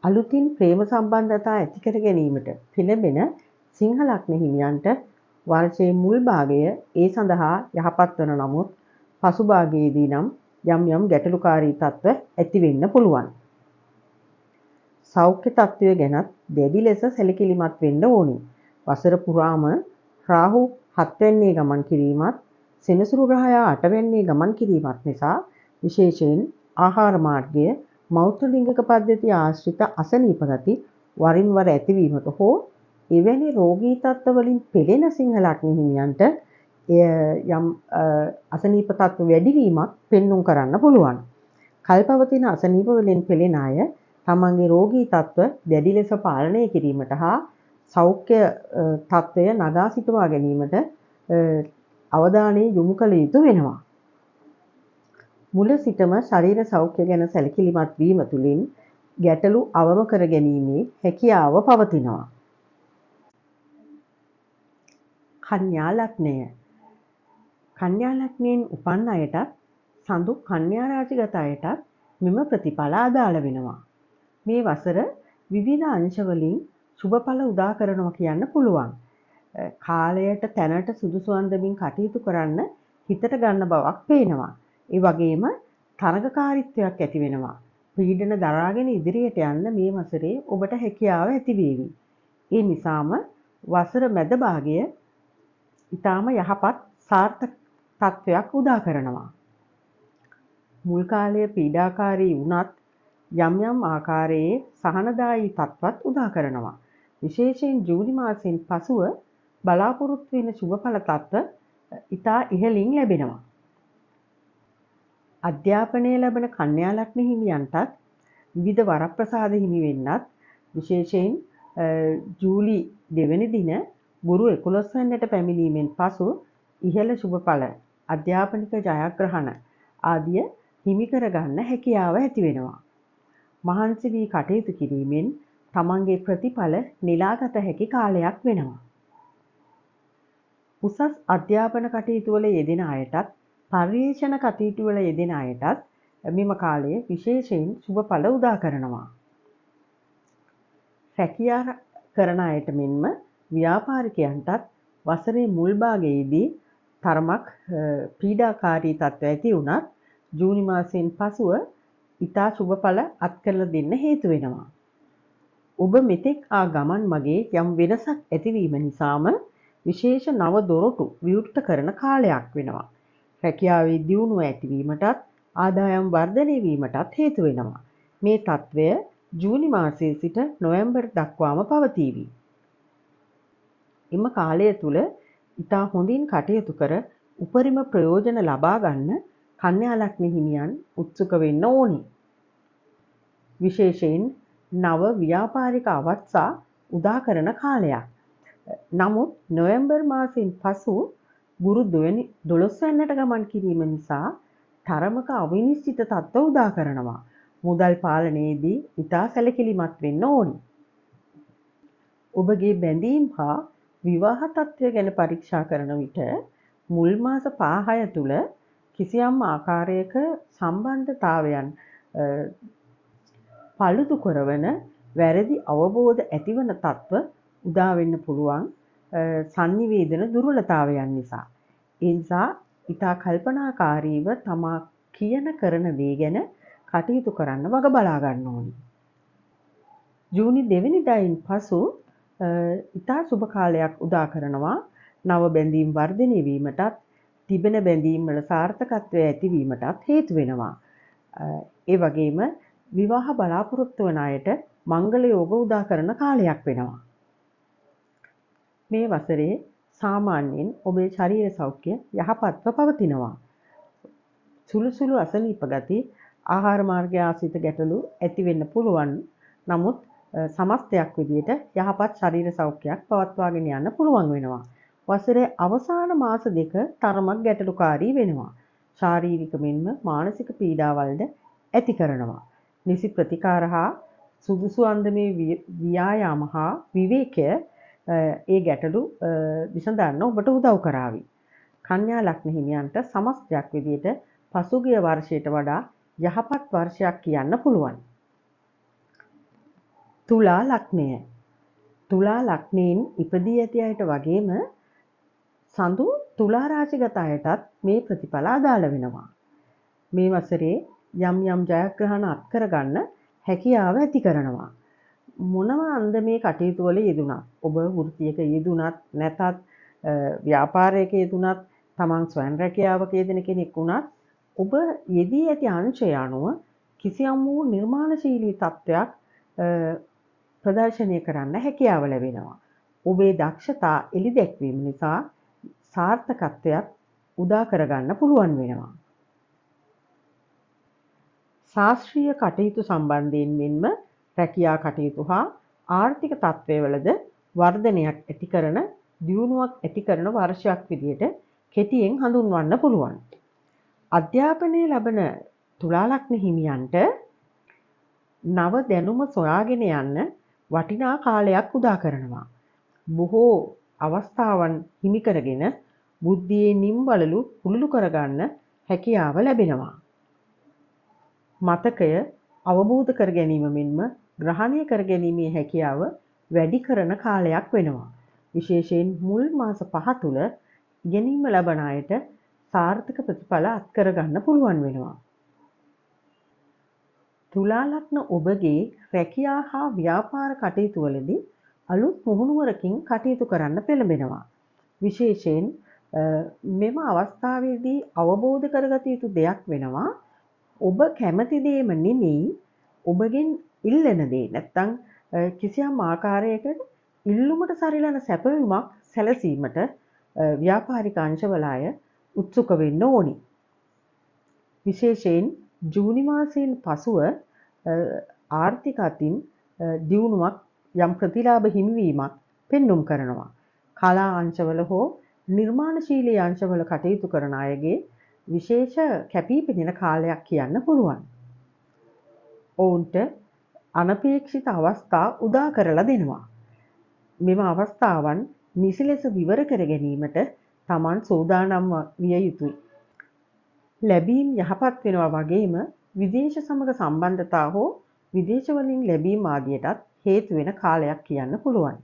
අලුතින් ප්‍රේම සම්බන්ධතා ඇති කර ගැනීමට පෙළඹෙන සිංහ ලග්න හිමියන්ට වර්ෂයේ මුල් භාගය ඒ සඳහා යහපත් වන නමුත් පසු භාගයේදී නම් යම් ගැටලුකාරී තත්ත්ව ඇති වෙන්න පුළුවන්. සෞඛ්‍ය තත්ත්වය ගැනත් දැඩි ලෙස සැලකිලිමත් වෙන්න ඕනි. වසර පුරාම රාහු 7 වෙනියේ ගමන් කිරීමත් සෙනසුරු ග්‍රහයා 8 වෙනියේ ගමන් කිරීමත් නිසා විශේෂයෙන් ආහාර මාර්ගය මෞර්ත ලිංගික පද්ධතිය ආශ්‍රිත අසනීප ගති වරින් වර ඇතිවීමට හෝ එවැනි රෝගී තත්ත්ව වලින් පෙළෙන සිංහ ලග්න හිමියන්ට යම් අසනීප තත්ත්ව වැඩිවීමක් පෙන්눔 කරන්න පුළුවන්. කල්පවතින අසනීප වලින් පෙළෙන අය තමන්ගේ රෝගී තත්ත්ව දැඩි ලෙස පාලනය කිරීමට හා සෞඛ්‍ය තත්ත්වය නගා සිටවා ගැනීමට අවධානය යොමු කළ යුතු වෙනවා. මුල සිටම ශරීර සෞඛ්‍ය ගැන සැලකිලිමත් වීම තුළින් ගැටලු අවම කර ගැනීමේ හැකියාව පවතිනවා. කන්‍යා ලග්නය. කන්‍යා ලග්නයෙන් උපන් අයටත් සඳු කන්‍යා රාශිගත අයටත් මෙම ප්‍රතිඵල අදාළ වෙනවා. මේ වසර විවිධ අංශවලින් සුබඵල උදා කරනවා කියන්න පුළුවන්. කාලයට තැනට සුදුසු අන්දමින් කටයුතු කරන්න හිතට ගන්න බවක් පේනවා. ඒ වගේම තරගකාරීත්වයක් ඇති වෙනවා. පීඩන දරාගෙන ඉදිරියට යන්න මේ වසරේ ඔබට හැකියාව ඇති වේවි. ඒ නිසාම වසර මැද භාගය ඊටාම යහපත් සාර්ථක තත්වයක් උදා කරනවා. මුල් කාලයේ පීඩාකාරී වුණත් යම් ආකාරයේ සහනදායී තත්ත්වත් උදා කරනවා. විශේෂයෙන් ජූනි මාසයෙන් පසුව බලාපොරොත්තු වෙන සුබඵල තත්ත්ව ඉතා ඉහළින් ලැබෙනවා. අධ්‍යාපනය ලැබෙන කන්‍යා ලග්න හිමියන්ටත් විවිධ වරප්‍රසාද හිමි වෙන්නත් විශේෂයෙන් ජූලි 2 වෙනි දින ගුරු 11 වෙනිට පැමිණීමෙන් පසු ඉහළ සුබඵල අධ්‍යාපනික ජයග්‍රහණ ආදිය හිමි කරගන්න හැකියාව ඇති වෙනවා. මහන්සි වී කටයුතු කිරීමෙන් තමන්ගේ ප්‍රතිඵල නෙලාගත හැකි කාලයක් වෙනවා. උසස් අධ්‍යාපන කටයුතු වල යෙදෙන අයටත් පර්යේෂණ කටයුතු වල යෙදෙන අයටත් මෙම කාලය විශේෂයෙන් සුබඵල උදා කරනවා. රැකියා කරන අයට මෙන්ම ව්‍යාපාරිකයන්ටත් වසරේ මුල් භාගයේදී තරමක් පීඩාකාරී තත්ත්ව ඇති වුණත් ජූනි මාසයෙන් පසුව ඉතා සුබඵල අත්කරලා දෙන්න හේතු වෙනවා. ඔබ මෙතෙක් ආ ගමන් මගේ යම් වෙනසක් ඇතිවීම නිසාම විශේෂ නව දොරටු විවෘත කරන කාලයක් වෙනවා. රැකියාවේ දියුණුව ඇතිවීමටත් ආදායම් වර්ධනය වීමටත් හේතු වෙනවා. මේ తත්වය ජූනි මාසයේ සිට නොවැම්බර් දක්වාම පවතීවි. එම කාලය තුල ඉතා හොඳින් කටයුතු කර උපරිම ප්‍රයෝජන ලබා ගන්න කන්‍යා ලග්න හිමියන් උත්සුක වෙන්න ඕනි. විශේෂයෙන් නව ව්‍යාපාරික අවස්ථා උදා කරන කාලයක්. නමුත් නොවැම්බර් මාසයෙන් පසු ගුරු 12 වෙනිට ගමන් කිරීම නිසා තරමක අවිනිශ්චිත තත්ත්ව උදා කරනවා. මුදල් පාලනයේදී ඉතා සැලකිලිමත් වෙන්න ඕනි. ඔබගේ බැඳීම් හා විවාහ තත්ත්වය ගැන පරීක්ෂා කරන විට මුල් මාස 5-6 තුල කිසියම් ආකාරයක සම්බන්ධතාවයන් පළුදු කරවන වැරදි අවබෝධ ඇතිවන තත්ත්ව උදා වෙන්න පුළුවන් සංනිවේදන දුර්වලතාවයන් නිසා. ඒ නිසා ඉතා කල්පනාකාරීව තමා කියන කරන දේ ගැන කටයුතු කරන්න වග බලා ගන්න ඕනි. ජූනි 2 වෙනිදායින් පසු ඉතා සුබ කාලයක් උදා කරනවා. නව බැඳීම් වර්ධනය වීමටත් තිබෙන බැඳීම් වල සාර්ථකත්වය ඇතිවීමටත් හේතු වෙනවා. ඒ වගේම විවාහ බලාපොරොත්තු වන අයට මංගල යෝග උදා කරන කාලයක් වෙනවා. මේ වසරේ සාමාන්‍යයෙන් ඔබේ ශරීර සෞඛ්‍ය යහපත්ව පවතිනවා. සුළු අසනීප ගති ආහාර මාර්ගය ආශ්‍රිත ගැටලු ඇති වෙන්න පුළුවන්. නමුත් සමස්තයක් විදිහට යහපත් ශරීර සෞඛ්‍යයක් පවත්වාගෙන යන්න පුළුවන් වෙනවා. වසරේ අවසාන මාස දෙක තරමක් ගැටලුකාරී වෙනවා. ශාරීරික මෙන්ම මානසික පීඩාවල්ද ඇති කරනවා. නිසි ප්‍රතිකාර හා සුදුසු අන්දමේ ව්‍යායාම හා විවේකය ඒ ගැටලු විසඳන්න ඔබට උදව් කරાવી. කන්‍යා ලග්න හිමියන්ට සමස්තයක් විදිහට පසුගිය වර්ෂයට වඩා යහපත් වර්ෂයක් කියන්න පුළුවන්. තුලා ලග්නය. තුලා ලග්නයෙන් ඉපදී ඇති අයට වගේම සඳු තුලා රාශිගත අයටත් මේ ප්‍රතිඵල අදාළ වෙනවා. මේ වසරේ යම් යම් ජයග්‍රහණ අත්කර ගන්න හැකියාව ඇති කරනවා. මොනම අන්දමේ කටයුතු වල යෙදුණත්, ඔබ වෘත්තියක යෙදුණත් නැතත්, ව්‍යාපාරයක යෙදුණත්, තමන් ස්වයං රැකියාවක යෙදෙන කෙනෙක් වුණත්, ඔබ යෙදී ඇති අංශය අනුව කිසියම් වූ නිර්මාණශීලී තත්ත්වයක් ප්‍රදර්ශනය කරන්න හැකියාව ලැබෙනවා. ඔබේ දක්ෂතා එළි දැක්වීම නිසා සාර්ථකත්වයක් උදා කරගන්න පුළුවන් වෙනවා. ශාස්ත්‍රීය කටයුතු සම්බන්ධයෙන් මෙන්ම රැකියා කටයුතු හා ආර්ථික තත්ත්වවලද වර්ධනයක් ඇති කරන දියුණුවක් ඇති කරන වර්ෂයක් විදිහට කෙටියෙන් හඳුන්වන්න පුළුවන්. අධ්‍යාපනය ලබන තුලා ලග්න හිමියන්ට නව දැනුම සොයාගෙන යන්න වටිනා කාලයක් උදා කරනවා. බොහෝ අවස්ථාවන් හිමි කරගෙන බුද්ධියේ නිම්වලලු පුලුළු කරගන්න හැකියාව ලැබෙනවා. මතකය අවබෝධ කර ගැනීම මෙන්ම ග්‍රහණය කර ගැනීමේ හැකියාව වැඩි කරන කාලයක් වෙනවා. විශේෂයෙන් මුල් මාස 5 තුල ඉගෙනීම ලබන අයට සාර්ථක ප්‍රතිඵල අත්කර ගන්න පුළුවන් වෙනවා. තුලා ලග්න ඔබගේ රැකියා හා ව්‍යාපාර කටයුතු වලදී අලුත් මුහුණුවරකින් කටයුතු කරන්න පෙළඹෙනවා. විශේෂයෙන් මෙම අවස්ථාවේදී අවබෝධ කරගත යුතු දෙයක් වෙනවා. ඔබ කැමති දේම නෙමෙයි ඔබගෙන් ඉල්ලන දේ. නැත්තම් කිසියම් ආකාරයකට ඉල්ලුමට සරිලන සැපයුමක් සැලසීමට ව්‍යාපාරික අංශවල අය උත්සුක වෙන්න ඕනි. විශේෂයෙන් ජූනි මාසයෙන් පසුව ආර්ථික අතින් දියුණුවක් යම් ප්‍රතිලාභ හිමිවීමක් පෙන්눔 කරනවා. කලා අංශවල හෝ නිර්මාණශීලී අංශවල කටයුතු කරන අයගේ විශේෂ කැපිපෙනෙන කාලයක් කියන්න පුළුවන්. ඔවුන්ට අනපේක්ෂිත අවස්ථා උදා කරලා දෙනවා. මෙම අවස්ථාවන් නිසි ලෙස විවර කර ගැනීමට Taman සූදානම් විය යුතුයි. ලැබීම් යහපත් වෙනවා වගේම විදේශ සමග සම්බන්ධතා හෝ විදේශ වලින් ලැබීම් ආදියටත් හේතු වෙන කාලයක් කියන්න පුළුවන්.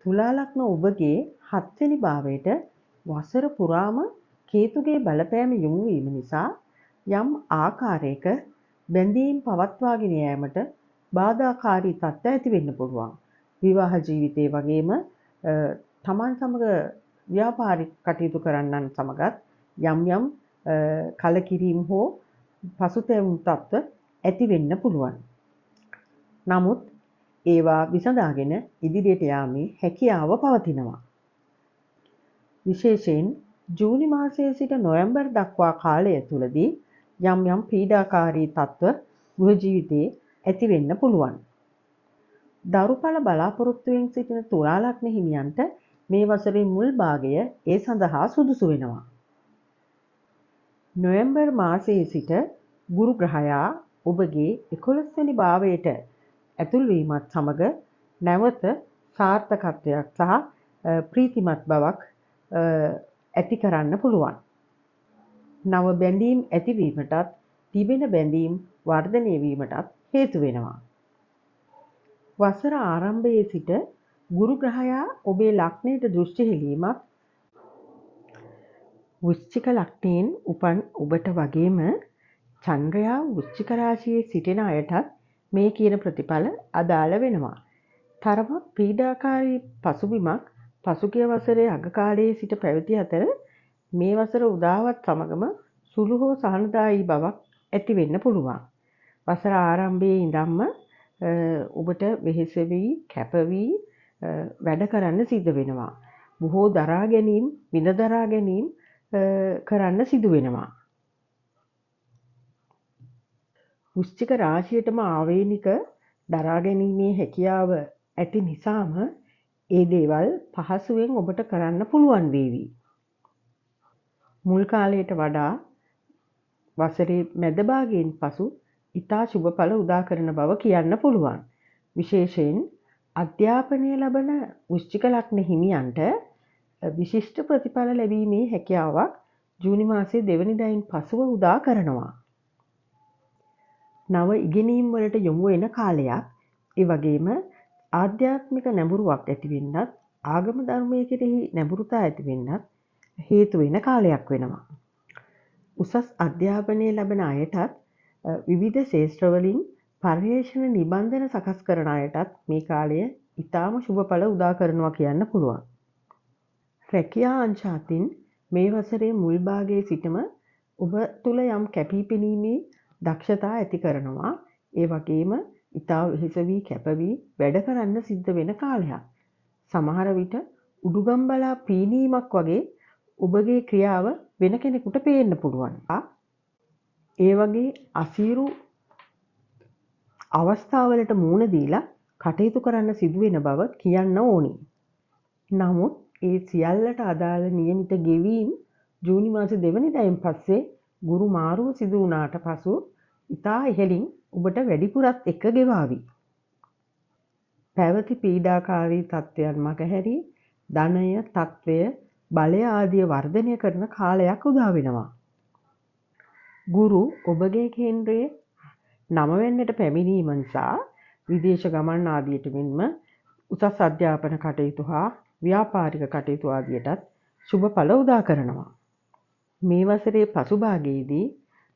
තුලා ලග්න ඔබගේ 7 වෙනි භාවයට වසර පුරාම කේතුගේ බලපෑම යොමු වීම නිසා යම් ආකාරයක බැඳීම් පවත්වාගෙන යාමට බාධාකාරී තත්ත්ව ඇති වෙන්න පුළුවන්. විවාහ ජීවිතයේ වගේම තමන් සමග ව්‍යාපාරික කටයුතු කරන්නන් සමගත් යම් යම් කලකිරීම හෝ පසුතැවුම් තත්ත්ව ඇති වෙන්න පුළුවන්. නමුත් ඒවා විසඳාගෙන ඉදිරියට යාමේ හැකියාව පවතිනවා. විශේෂයෙන් ජූනි මාසයේ සිට නොවැම්බර් දක්වා කාලය තුලදී යම් යම් පීඩාකාරී තත්ත්ව ගෘහ ජීවිතයේ ඇති වෙන්න පුළුවන්. දරුඵල බලාපොරොත්තුවෙන් සිටින තුලා ලග්න හිමියන්ට මේ වසරේ මුල් භාගය ඒ සඳහා සුදුසු වෙනවා. නොවැම්බර් මාසයේ සිට ගුරු ග්‍රහයා ඔබගේ 11 වෙනි භාවයට ඇතුල් වීමත් සමග නැවත සාර්ථකත්වයක් සහ ප්‍රීතිමත් බවක් ඇති කරන්න පුළුවන්. නව බැඳීම් ඇතිවීමටත් තිබෙන බැඳීම් වර්ධනය වීමටත් හේතු වෙනවා. වසර ආරම්භයේ සිට ගුරු ග්‍රහයා ඔබේ ලග්නයට දෘෂ්ටි හෙළීමත් වෘශ්චික ලග්නයෙන් උපන් ඔබට වගේම චන්ද්‍රයා වෘශ්චික රාශියේ සිටින අයටත් මේ කියන ප්‍රතිඵල අදාළ වෙනවා. තරමක් පීඩාකාරී පසුබිමක් පසුගිය වසරේ අග කාලයේ සිට පැවති අතර මේ වසර උදාවත් සමගම සුළු හෝ සහනදායී බවක් ඇති වෙන්න පුළුවන්. වසර ආරම්භයේ ඉඳන්ම ඔබට වෙහෙස වී කැප වී වැඩ කරන්න සිද්ධ වෙනවා. බොහෝ දරා ගැනීම, විඳ දරා ගැනීම කරන්න සිදු වෙනවා. වෘශ්චික රාශියටම ආවේනික දරා ගැනීමේ හැකියාව ඇති නිසාම ඒ දේවල් පහසුවෙන් ඔබට කරන්න පුළුවන් වේවි. මුල් කාලයට වඩා වසරේ මැද භාගයෙන් පසු ඉතා සුබඵල උදා කරන බව කියන්න පුළුවන්. විශේෂයෙන් අධ්‍යාපනය ලබන වෘශ්චික ලග්න හිමියන්ට විශිෂ්ට ප්‍රතිඵල ලැබීමේ හැකියාවක් ජූනි මාසයේ දෙවනිදායින් පසුව උදා කරනවා. නව ඉගෙනීම් වලට යොමු වෙන කාලයක්. ඒ වගේම ආධ්‍යාත්මික නැඹුරුවක් ඇති වෙන්නත් ආගම ධර්මයේ කෙරෙහි නැඹුරුතා ඇති වෙන්නත් හේතු වෙන කාලයක් වෙනවා. උසස් අධ්‍යාපනය ලබන අයටත් විවිධ ශාස්ත්‍රවලින් පර්යේෂණ නිබන්ධන සකස් කරන අයටත් මේ කාලය ඉතාම සුබඵල උදා කරනවා කියන්න පුළුවන්. රැකියා අංශ අතින් මේ වසරේ මුල් භාගයේ සිටම ඔබ තුල යම් කැපිපෙනීමේ දක්ෂතා ඇති කරනවා. ඒ වගේම ඉතා වෙහෙස වී කැප වී වැඩ කරන්න සිද්ධ වෙන කාලයක්. සමහර විට උඩුගම් බලා පීනීමක් වගේ ඔබගේ ක්‍රියාව වෙන කෙනෙකුට පේන්න පුළුවන්. ඒ වගේ අසීරු අවස්ථාවලට මුහුණ දීලා කටයුතු කරන්න සිදු වෙන බව කියන්න ඕනි. නමුත් ඒ සියල්ලට අදාළ નિયમિત ගෙවීම් ජූනි මාසේ දෙවනිදායින් පස්සේ ගුරු මාරුව සිදු වුණාට පසු ඉතා ඉහළින් ඔබට වැඩිපුරත් එක්ක ගෙවාවි. පැවති පීඩාකාරී තත්ත්වයන් මගහැරී ධනය, තත්ත්වය, බලය ආදිය වර්ධනය කරන කාලයක් උදා වෙනවා. ගුරු ඔබගේ කේන්ද්‍රයේ 9 වෙනිට පැමිණීම නිසා විදේශ ගමන් ආදියට මෙන්ම උසස් අධ්‍යාපන කටයුතු හා ව්‍යාපාරික කටයුතු ආදියටත් සුබඵල උදා කරනවා. මේ වසරේ පසුභාගයේදී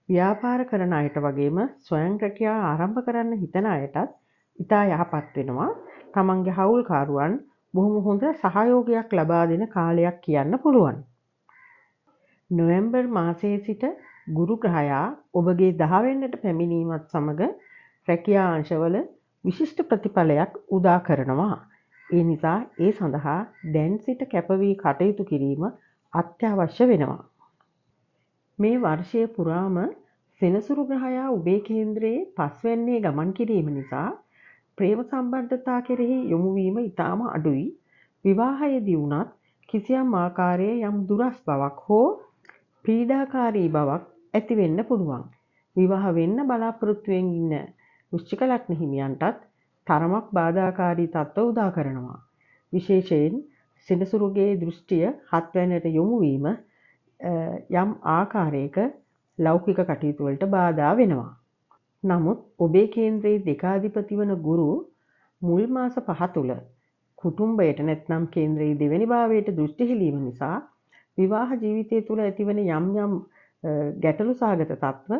ව්‍යාපාර කරන අයට වගේම ස්වයං රැකියාව ආරම්භ කරන්න හිතන අයටත් ඉතා යහපත් වෙනවා. තමන්ගේ හවුල්කරුවන් බොහොම හොඳ සහයෝගයක් ලබා දෙන කාලයක් කියන්න පුළුවන්. නොවැම්බර් මාසයේ සිට ගුරු ග්‍රහයා ඔබගේ 10 වෙනිට පැමිණීමත් සමග රැකියා අංශවල විශිෂ්ට ප්‍රතිඵලයක් උදා කරනවා. ඒ නිසා ඒ සඳහා දැන් සිට කැපවී කටයුතු කිරීම අත්‍යවශ්‍ය වෙනවා. මේ වර්ෂය පුරාම සෙනසුරු ග්‍රහයා ඔබේ කේන්ද්‍රයේ 5 වෙනියේ ගමන් කිරීම නිසා ප්‍රේම සම්බන්ධතා කෙරෙහි යොමු වීම ඉතාම අඩුයි. විවාහයේදී වුණත් කිසියම් ආකාරයේ යම් දුරස් බවක් හෝ පීඩාකාරී බවක් ඇති වෙන්න පුළුවන්. විවාහ වෙන්න බලාපොරොත්තුවෙන් ඉන්න වෘශ්චික ලග්න හිමියන්ටත් තරමක් බාධාකාරී තත්ත්ව උදා කරනවා. විශේෂයෙන් සෙනසුරුගේ දෘෂ්ටිය 7 වෙනිට යොමු වීම යම් ආකාරයක ලෞකික කටයුතු වලට බාධා වෙනවා. නමුත් ඔබේ කේන්ද්‍රයේ දෙකාධිපති වන ගුරු මුල් මාස 5 තුල කුටුම්බයට නැත්නම් කේන්ද්‍රයේ දෙවෙනි භාවයට දෘෂ්ටි හෙළීම නිසා විවාහ ජීවිතය තුළ ඇතිවන යම් යම් ගැටලු සාගත තත්ත්ව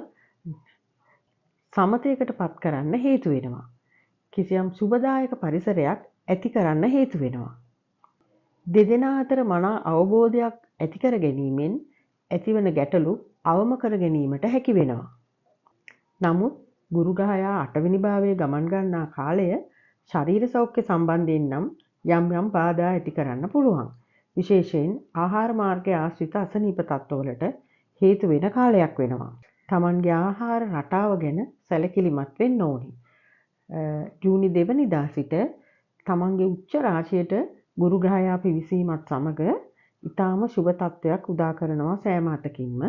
සමතයකට පත් කරන්න හේතු වෙනවා. කිසියම් සුබදායක පරිසරයක් ඇති කරන්න හේතු වෙනවා. දෙදෙනා අතර මනා අවබෝධයක් ඇති කර ගැනීමෙන් ඇතිවන ගැටලු අවම කර ගැනීමට හැකි වෙනවා. නමුත් ගුරු ග්‍රහයා 8 වෙනි භාවයේ ගමන් ගන්නා කාලය ශරීර සෞඛ්‍ය සම්බන්ධයෙන් නම් යම් යම් බාධා ඇති කරන්න පුළුවන්. විශේෂයෙන් ආහාර මාර්ගයේ ආශ්‍රිත අසනීප තත්ත්වවලට හේතු වෙන කාලයක් වෙනවා. Tamanගේ ආහාර රටාව ගැන සැලකිලිමත් වෙන්න ඕනි. ජූනි 2 වෙනිදා සිට තමන්ගේ උච්ච රාශියට ගුරු ග්‍රහයා පිවිසීමත් සමග ඊටාම සුබ තත්ත්වයක් උදා කරනවා. සෑම අතකින්ම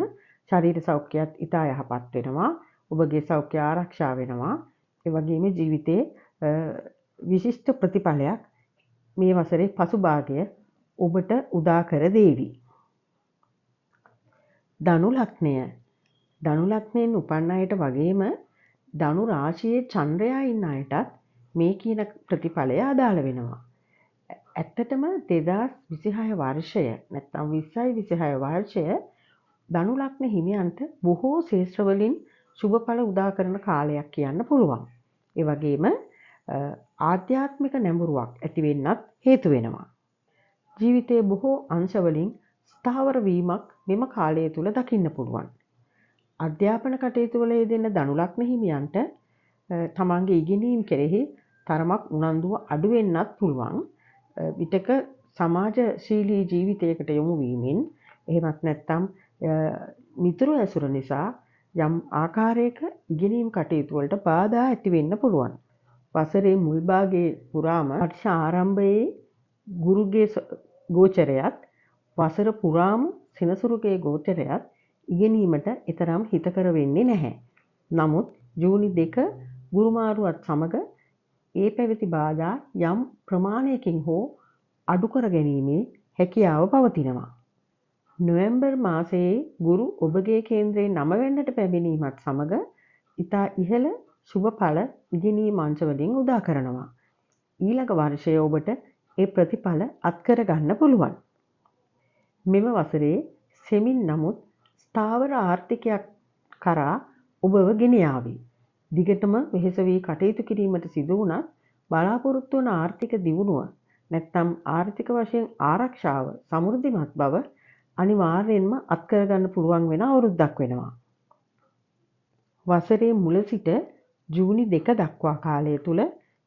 ශරීර සෞඛ්‍යයත් ඊටා යහපත් වෙනවා. ඔබගේ සෞඛ්‍ය ආරක්ෂා වෙනවා. ඒ වගේම ජීවිතේ විශිෂ්ට ප්‍රතිඵලයක් මේ වසරේ පසුභාගය ඔබට උදා කර දේවි. ධනු ලග්නය. ධනු ලග්නයෙන් උපන් අයට වගේම ධනු රාශියේ චන්ද්‍රයා ඉන්න අයටත් මේ කියන ප්‍රතිඵලය අදාළ වෙනවා. ඇත්තටම 2026 වර්ෂය නැත්නම් 2026 වර්ෂය ධනු ලග්න හිමියන්ට බොහෝ ශේෂ්ත්‍රවලින් සුබඵල උදා කරන කාලයක් කියන්න පුළුවන්. ඒ වගේම ආධ්‍යාත්මික නැඹුරුවක් ඇති වෙන්නත් හේතු වෙනවා. ජීවිතයේ බොහෝ අංශවලින් ස්ථාවර වීමක් මෙම කාලය තුල දකින්න පුළුවන්. අධ්‍යාපන කටයුතු වල යෙදෙන ධනු ලග්න හිමියන්ට තමන්ගේ ඉගෙනීම් කෙරෙහි තරමක් උනන්දුව අඩු වෙන්නත් පුළුවන්. විතක සමාජශීලී ජීවිතයකට යොමු වීමෙන් එහෙමත් නැත්නම් මිතුරු ඇසුර නිසා යම් ආකාරයක ඉගෙනීම් කටයුතු වලට බාධා ඇති වෙන්න පුළුවන්. වසරේ මුල් භාගයේ පුරාම වර්ෂ ආරම්භයේ ගුරුගේ ගෝචරයත් වසර පුරාම සෙනසුරුගේ ගෝචරයත් ඉගෙනීමට එතරම් හිතකර වෙන්නේ නැහැ. නමුත් ජූනි 2 ගුරුමාරුවත් සමග ඒ පැවති බාධා යම් ප්‍රමාණයකින් හෝ අඩු කර ගැනීමේ හැකියාව පවතිනවා. නොවැම්බර් මාසයේ ගුරු ඔබගේ කේන්ද්‍රයේ 9 වෙනිදට පැමිණීමත් සමග ඉතා ඉහළ ශුභඵල ඉගෙනීම් අංශවලින් උදා කරනවා. ඊළඟ වර්ෂයේ ඔබට ඒ ප්‍රතිඵල අත්කර ගන්න පුළුවන්. මෙම වසරේ සෙමින් නමුත් ස්ථාවර ආර්ථිකයක් කරා ඔබව ගෙන යාවි. දිගටම වෙහෙස වී කටයුතු කිරීමට සිදු වුණත් බලාපොරොත්තු වන ආර්ථික දියුණුව නැත්නම් ආර්ථික වශයෙන් ආරක්ෂාව සමෘද්ධිමත් බව අනිවාර්යයෙන්ම අත්කර ගන්න පුළුවන් වෙන අවුරුද්දක් වෙනවා. වසරේ මුල සිට ජූනි 2 දක්වා කාලය තුල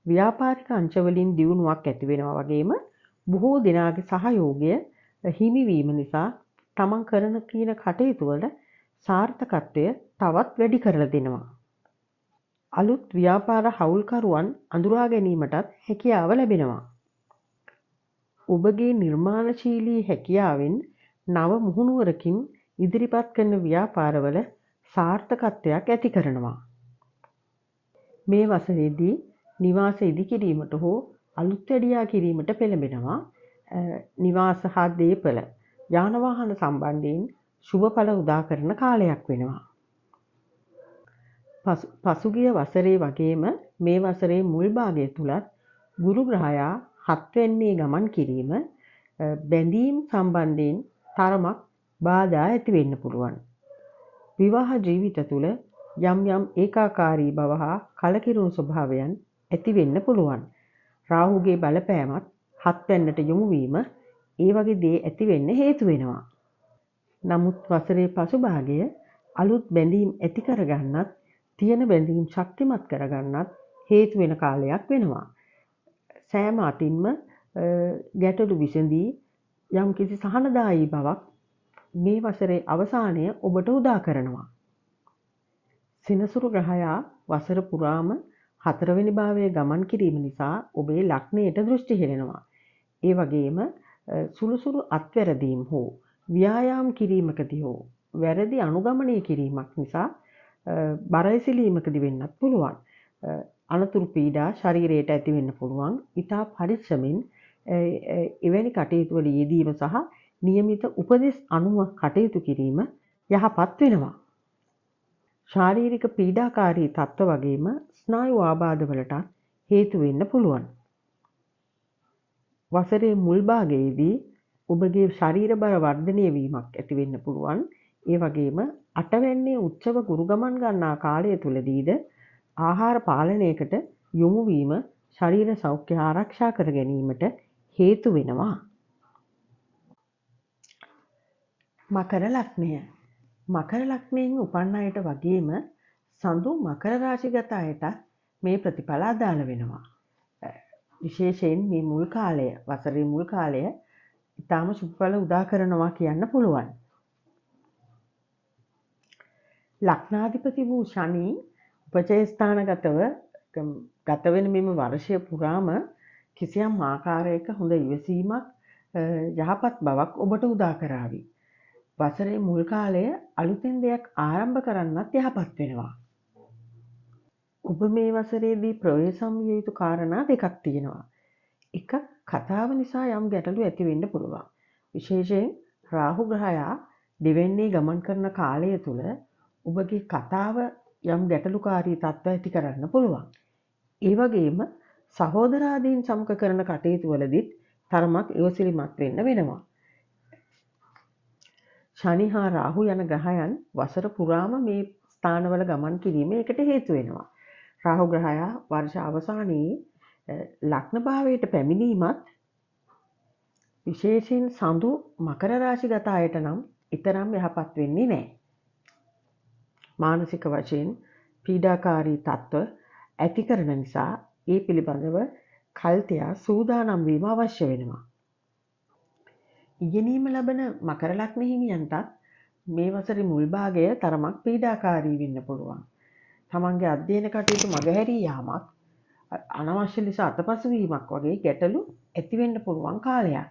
ව්‍යාපාරික අංශවලින් දියුණුවක් ඇති වෙනවා වගේම බොහෝ දෙනාගේ සහයෝගය හිමිවීම නිසා තමන් කරන කියන කටයුතු වල සාර්ථකත්වය තවත් වැඩි කරලා දෙනවා. අලුත් ව්‍යාපාර හවුල්කරුවන් අඳුරා ගැනීමටත් හැකියාව ලැබෙනවා. ඔබගේ නිර්මාණශීලී හැකියාවෙන් නව මුහුණුවරකින් ඉදිරිපත් කරන ව්‍යාපාරවල සාර්ථකත්වයක් ඇති කරනවා. මේ වසරේදී නිවාස ඉදිකිරීමට හෝ අලුත් වැඩියා කිරීමට පෙළඹෙනවා. නිවාස හා දේපල යාන වාහන සම්බන්ධයෙන් ශුභඵල උදා කරන කාලයක් වෙනවා. පසුගිය වසරේ වගේම මේ වසරේ මුල් භාගය තුලත් ගුරු ග්‍රහයා 7 වෙනියේ ගමන් කිරීම බැඳීම් සම්බන්ධයෙන් තරමක් බාධා ඇති වෙන්න පුළුවන්. විවාහ ජීවිත තුල යම් යම් ඒකාකාරී බව හා කලකිරුණු ස්වභාවයන් ඇති වෙන්න පුළුවන්. රාහුගේ බලපෑමත් 7 වෙනිට යොමු වීම ඒ වගේ දේ ඇති වෙන්න හේතු වෙනවා. නමුත් වසරේ පසුභාගය අලුත් බැඳීම් ඇති කරගන්නත් තියෙන බැඳීම් ශක්තිමත් කරගන්නත් හේතු වෙන කාලයක් වෙනවා. සෑම අතින්ම ගැටලු විසඳී යම් කිසි සහනදායී බවක් මේ වසරේ අවසානය ඔබට උදා කරනවා. සෙනසුරු ග්‍රහයා වසර පුරාම 4 වෙනි භාවයේ ගමන් කිරීම නිසා ඔබේ ලග්නයට දෘෂ්ටි හෙළෙනවා. ඒ වගේම සුළුසුළු අත්වැරදීම් හෝ ව්‍යායාම් කිරීමකදී හෝ වැරදි අනුගමනය කිරීමක් නිසා බරයිසිලීමකදී වෙන්නත් පුළුවන්. අනතුරු පීඩා ශරීරයට ඇති වෙන්න පුළුවන්. ඊටා පරිස්සමින් එවැනි කටයුතු වල යෙදීම සහ નિયમિત උපදෙස් අනුව කටයුතු කිරීම යහපත් වෙනවා. ශාරීරික පීඩාකාරී තත්ත්ව වගේම ස්නායු ආබාධවලට හේතු වෙන්න පුළුවන්. වසරේ මුල් භාගයේදී ඔබගේ ශරීර බර වර්ධනය වීමක් ඇති වෙන්න පුළුවන්. ඒ වගේම 8 වෙනියේ උත්සව ගුරු ගමන් ගන්නා කාලය තුලදීද ආහාර පාලනයකට යොමු වීම ශරීර සෞඛ්‍ය ආරක්ෂා කර ගැනීමට හේතු වෙනවා. මකර ලග්නය. මකර ලග්නයෙන් උපන් අයට වගේම සඳු මකර රාශිගත අයට මේ ප්‍රතිඵල අදාළ වෙනවා. විශේෂයෙන් මේ මුල් කාලය වසරේ මුල් කාලය ඊටාම සුබඵල උදා කරනවා කියන්න පුළුවන්. ලග්නාධිපති වූ ශනි උපචය ස්ථානගතව ගත වෙන මෙම වර්ෂය පුරාම කිසියම් ආකාරයක හොඳ ඉවසීමක් යහපත් බවක් ඔබට උදා කරાવી. වසරේ මුල් කාලය අලුතෙන් දෙයක් ආරම්භ කරන්නත් යහපත් වෙනවා. ඔබ මේ වසරේදී ප්‍රවේශම් විය යුතු කාරණා දෙකක් තියෙනවා. එකක් කතාව නිසා යම් ගැටලු ඇති වෙන්න පුළුවන්. විශේෂයෙන් රාහු ග්‍රහයා දෙවැන්නේ ගමන් කරන කාලය තුල ඔබගේ කතාව යම් ගැටලුකාරී තත්ත්ව ඇති කරන්න පුළුවන්. ඒ වගේම සහෝදරාදීන් සමග කරන කටයුතු වලදීත් තරමක් ඉවසිලිමත් වෙන්න වෙනවා. ශනි හා රාහු යන ග්‍රහයන් වසර පුරාම මේ ස්ථානවල ගමන් කිරීම ඒකට හේතු වෙනවා. රාහු ග්‍රහයා වර්ෂ අවසානයේ ලග්න භාවයට පැමිණීමත් විශේෂයෙන් සඳු මකර රාශිගත අයට නම් ඊතරම් යහපත් වෙන්නේ නැහැ. මානසික වශයෙන් පීඩාකාරී තත්ත්ව ඇති කරන නිසා ඒ පිළිබඳව කල්තියා සූදානම් වීම අවශ්‍ය වෙනවා. ඉගෙනීම ලබන මකර ලග්න හිමියන්ටත් මේ වසරේ මුල් භාගය තරමක් පීඩාකාරී වෙන්න පුළුවන්. තමන්ගේ අධ්‍යයන කටයුතු මගහැරී යාමක් අනවශ්‍ය ලෙස අතපසු වීමක් වගේ ගැටලු ඇති වෙන්න පුළුවන් කාලයක්.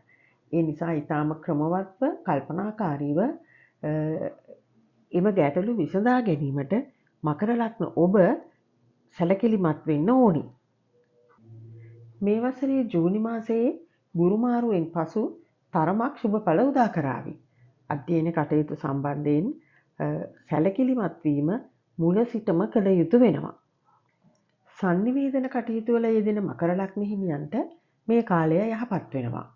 ඒ නිසා ඊටාම ක්‍රමවත්ව කල්පනාකාරීව එම ගැටලු විසඳා ගැනීමට මකර ලග්න ඔබ සැලකිලිමත් වෙන්න ඕනි. මේ වසරේ ජූනි මාසයේ ගුරු මාරුවෙන් පසු තරමක් සුබ ඵල උදා කරાવી. අධ්‍යයන කටයුතු සම්බන්ධයෙන් සැලකිලිමත් වීම මුල සිටම කළ යුතු වෙනවා. සංනිවේදන කටයුතු වල යෙදෙන මකර ලග්න හිමියන්ට මේ කාලය යහපත් වෙනවා.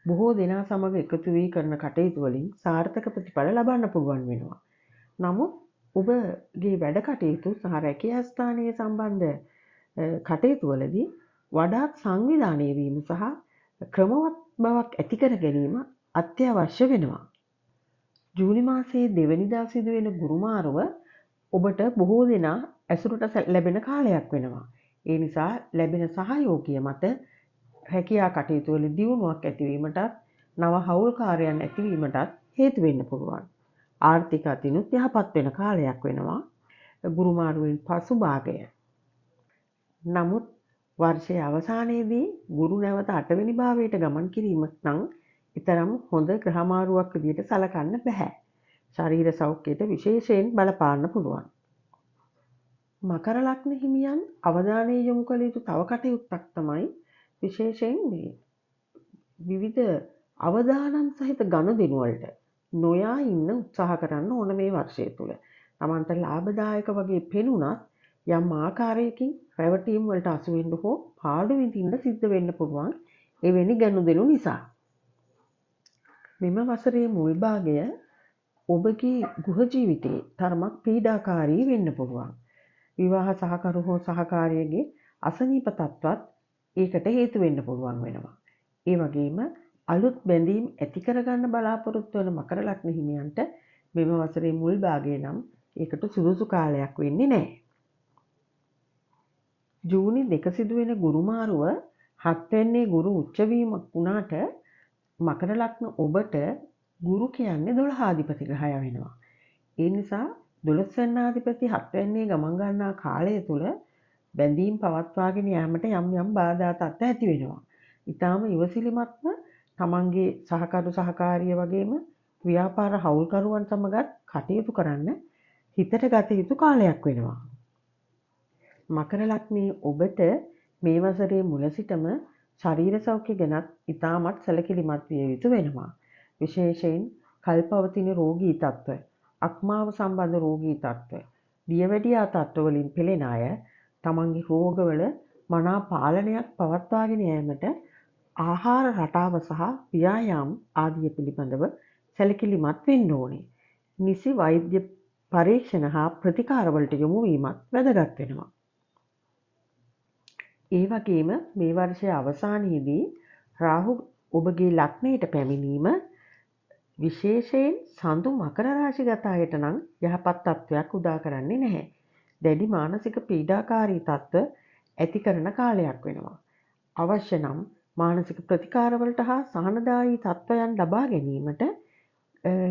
බොහෝ දෙනා සමග එකතු වී කරන කටයුතු වලින් සාර්ථක ප්‍රතිඵල ලබන්න පුළුවන් වෙනවා. නමුත් ඔබගේ වැඩ කටයුතු සහ රැකියා ස්ථානීය සම්බන්ධ කටයුතු වලදී වඩාත් සංවිධානය වීම සහ ක්‍රමවත් බවක් ඇති කර ගැනීම අත්‍යවශ්‍ය වෙනවා. ජූනි මාසයේ දෙවැනිදා සිදුවෙන ගුරු මාරුව ඔබට බොහෝ දෙනා ඇසුරට ලැබෙන කාලයක් වෙනවා. ඒ නිසා ලැබෙන සහයෝගය මත රැකියා කටයුතු වල දියුණුවක් ඇතිවීමටත් නව හවුල්කාරයන් ඇතිවීමටත් හේතු වෙන්න පුළුවන්. ආර්ථික අතිනුත් යහපත් වෙන කාලයක් වෙනවා ගුරු මාරුවෙන් පසු භාගය. නමුත් වර්ෂයේ අවසානයේදී ගුරු නැවත 8 වෙනි භාවයට ගමන් කිරීම නම් ඊතරම් හොඳ ග්‍රහ මාරුවක් විදිහට සලකන්න බෑ. ශරීර සෞඛ්‍යයට විශේෂයෙන් බලපාන්න පුළුවන්. මකර ලග්න හිමියන් අවධානය යොමු කළ යුතු තව කටයුත්තක් තමයි විශේෂයෙන් මේ විවිධ අවදානම් සහිත ගනුදෙනු වලට නොයා ඉන්න උත්සාහ කරන්න ඕන මේ වර්ෂය තුල. Tamanta ලාභදායක වගේ පෙනුනත් යම් ආකාරයකින් රැවටීම් වලට අසු වෙන්න හෝ පාඩු විඳින්න සිද්ධ වෙන්න පුළුවන් එවැනි ගනුදෙනු නිසා. මෙම වසරේ මුල් භාගය ඔබගේ ගෘහ ජීවිතයේ තරමක් පීඩාකාරී වෙන්න පුළුවන්. විවාහ සහකරු හෝ සහකාරියගේ අසනීප තත්ත්වත් ඒකට හේතු වෙන්න පුළුවන් වෙනවා. ඒ වගේම අලුත් බැඳීම් ඇති කරගන්න බලාපොරොත්තු වන මකර ලග්න හිමියන්ට මෙම වසරේ මුල් භාගයේ නම් ඒකට සුදුසු කාලයක් වෙන්නේ නැහැ. ජූනි 2 සිදුවෙන ගුරු මාරුව 7 වෙන්නේ ගුරු උච්ච වීමක් වුණාට මකර ලග්න ඔබට ගුරු කියන්නේ 12 ආධිපති ග්‍රහය වෙනවා. ඒ නිසා 12 වෙනාධිපති 7 වෙන්නේ ගමන් ගන්නා කාලය තුල බැඳීම් පවත්වාගෙන යාමට යම් යම් බාධා තත්ත්ව ඇති වෙනවා. ඊටාම ඉවසිලිමත්ව තමන්ගේ සහකරු සහකාරිය වගේම ව්‍යාපාර හවුල්කරුවන් සමගත් කටයුතු කරන්න හිතට ගත යුතු කාලයක් වෙනවා. මකර ලග්නයේ ඔබට මේ වසරේ මුල සිටම ශරීර සෞඛ්‍ය ගැනත් ඉතාමත් සැලකිලිමත් විය යුතු වෙනවා. විශේෂයෙන් කල්පවතින රෝගී තත්ත්ව, අක්මාව සම්බන්ධ රෝගී තත්ත්ව, දියවැඩියා තත්ත්ව වලින් පෙළෙන අය තමන්ගේ රෝගවල මනා පාලනයක් පවත්වාගෙන යාමට ආහාර රටාව සහ ව්‍යායාම් ආදිය පිළිබඳව සැලකිලිමත් වෙන්න ඕනේ. නිසි වෛද්‍ය පරීක්ෂණ හා ප්‍රතිකාර වලට යොමු වීමත් වැදගත් වෙනවා. ඒ වගේම මේ වර්ෂයේ අවසානයේදී රාහු ඔබගේ ලග්නයට පැමිණීම විශේෂයෙන් සඳු මකර රාශිගත අයට නම් යහපත් තත්වයක් උදා කරන්නේ නැහැ. දැඩි මානසික පීඩාකාරී තත්ත්ව ඇති කරන කාලයක් වෙනවා. අවශ්‍ය නම් මානසික ප්‍රතිකාරවලට හා සහනදායී තත්ත්වයන් ලබා ගැනීමට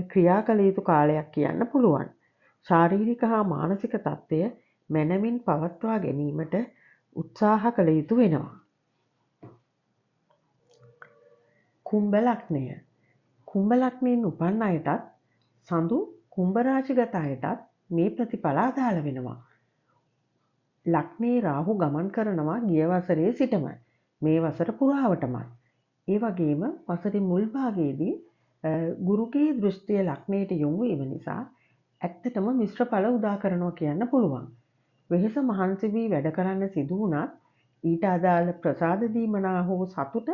ක්‍රියා කළ යුතු කාලයක් කියන්න පුළුවන්. ශාරීරික හා මානසික තත්ත්වය මනමින් පවත්වා ගැනීමට උත්සාහ කළ යුතු වෙනවා. කුම්භ ලග්නය. කුම්භ ලග්නයෙන් උපන් අයටත් සඳු කුම්භ රාශිගත අයටත් මේ ප්‍රතිඵල අදාළ වෙනවා. ලග්නේ රාහු ගමන් කරනවා ගිය වසරේ සිටම මේ වසර පුරාවටම. ඒ වගේම වසරේ මුල් භාගයේදී ගුරුගේ දෘෂ්ටිය ලග්නයට යොමු වීම නිසා ඇත්තටම මිශ්‍ර ඵල උදා කරනවා කියන්න පුළුවන්. වෙහෙස මහන්සි වී වැඩ කරන්න සිදු වුණත් ඊට අදාළ ප්‍රසාද දීමනා හෝ සතුට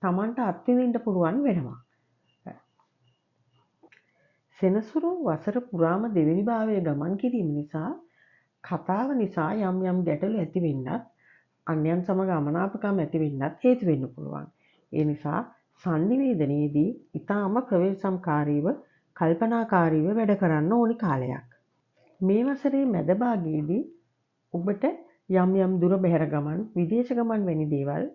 Tamanට අත්විඳින්න පුළුවන් වෙනවා. සෙනසුරු වසර පුරාම දෙවෙනි භාවයේ ගමන් කිරීම නිසා කතාව නිසා යම් යම් ගැටලු ඇති වෙන්නත් අන්‍යයන් සමග අමනාපකම් ඇති වෙන්නත් හේතු වෙන්න පුළුවන්. ඒ නිසා සංනිවේදනයේදී ඊටාම ප්‍රවේශම්කාරීව කල්පනාකාරීව වැඩ කරන්න ඕනි කාලයක්. මේ වසරේ මැද භාගයේදී ඔබට යම් යම් දුර බැහැර ගමන්, විදේශ ගමන් වැනි දේවල්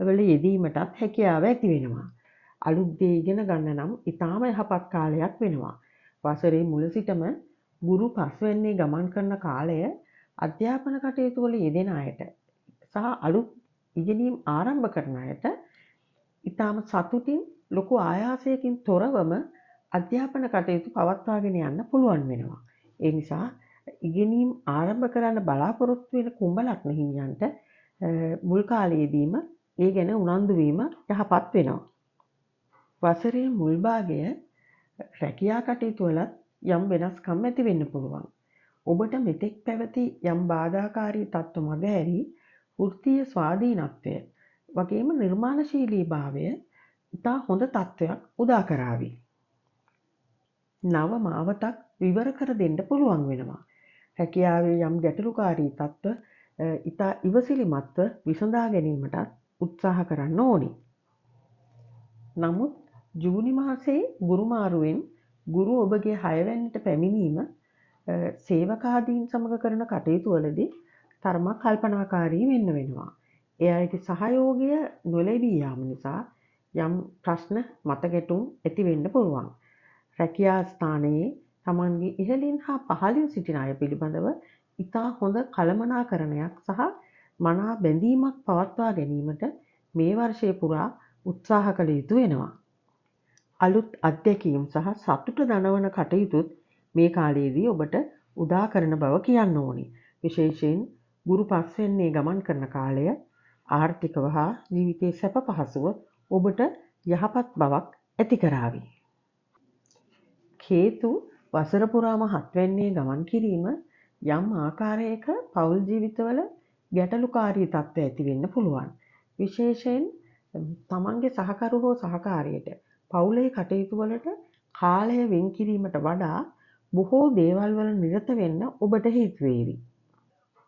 වල යෙදීමටත් හැකියාව ඇති වෙනවා. අලුත් දේ ඉගෙන ගන්න නම් ඊටාම යහපත් කාලයක් වෙනවා. වසරේ මුල සිටම ගුරු පස්වැන්නේ ගමන් කරන කාලය අධ්‍යාපන කටයුතු වල යෙදෙන අයට සහ අලුත් ඉගෙනීම් ආරම්භ කරන අයට ඉතාම සතුටින් ලොකු ආයාසයකින් තොරවම අධ්‍යාපන කටයුතු පවත්වාගෙන යන්න පුළුවන් වෙනවා. ඒ නිසා ඉගෙනීම් ආරම්භ කරන්න බලාපොරොත්තු වෙන කුම්භ ලග්න හිමියන්ට මුල් කාලයේදීම ඒ ගැන උනන්දු වීම යහපත් වෙනවා. වසරේ මුල් භාගය රැකියා කටයුතු වලත් යම් වෙනස්කම් ඇති වෙන්න පුළුවන්. ඔබට මෙතෙක් පැවති යම් බාධාකාරී තත්ත්ව මගහැරී වෘත්තීය ස්වාධීනත්වය වගේම නිර්මාණශීලී භාවය ඉතා හොඳ තත්ත්වයක් උදා කරાવી. නව මාවතක් විවර කර දෙන්න පුළුවන් වෙනවා. රැකියාවේ යම් ගැටලුකාරී තත්ත්ව ඉතා ඉවසිලිමත්ව විසඳා ගැනීමටත් උත්සාහ කරන්න ඕනි. නමුත් ජූනි මාසයේ ගුරු මාරුවෙන් ගුරු ඔබගේ 6 වැන්නට පැමිණීම සේවකාදීන් සමග කරන කටයුතු වලදී තරමක් කල්පනාකාරී වෙන්න වෙනවා. ඒ අයගේ සහයෝගය නොලැබී යාම නිසා යම් ප්‍රශ්න මතගැටුම් ඇති වෙන්න පුළුවන්. රැකියා ස්ථානයේ තමන්ගේ ඉහළින් හා පහළින් සිටින අය පිළිබඳව ඉතා හොඳ කළමනාකරණයක් සහ මනා බැඳීමක් පවත්වා ගැනීමට මේ වර්ෂය පුරා උත්සාහ කළ යුතු වෙනවා. අලුත් අත්දැකීම් සහ සතුට දනවන කටයුතුත් මේ කාලයේදී ඔබට උදා කරන බව කියන්න ඕනි. විශේෂයෙන් ගුරු පස්වෙන්නේ ගමන් කරන කාලය ආර්ථිකව හා ජීවිතයේ සැප පහසුව ඔබට යහපත් බවක් ඇති කරાવી. කේතු වසර පුරාම 7 වැන්නේ ගමන් කිරීම යම් ආකාරයක පෞල් ජීවිතවල ගැටලුකාරී තත්ත්ව ඇති වෙන්න පුළුවන්. විශේෂයෙන් තමන්ගේ සහකරු හෝ සහකාරියට පවුලේ කටයුතු වලට කාලය වෙන් කිරීමට වඩා බොහෝ දේවල් වල නිරත වෙන්න ඔබට හේතු වේවි.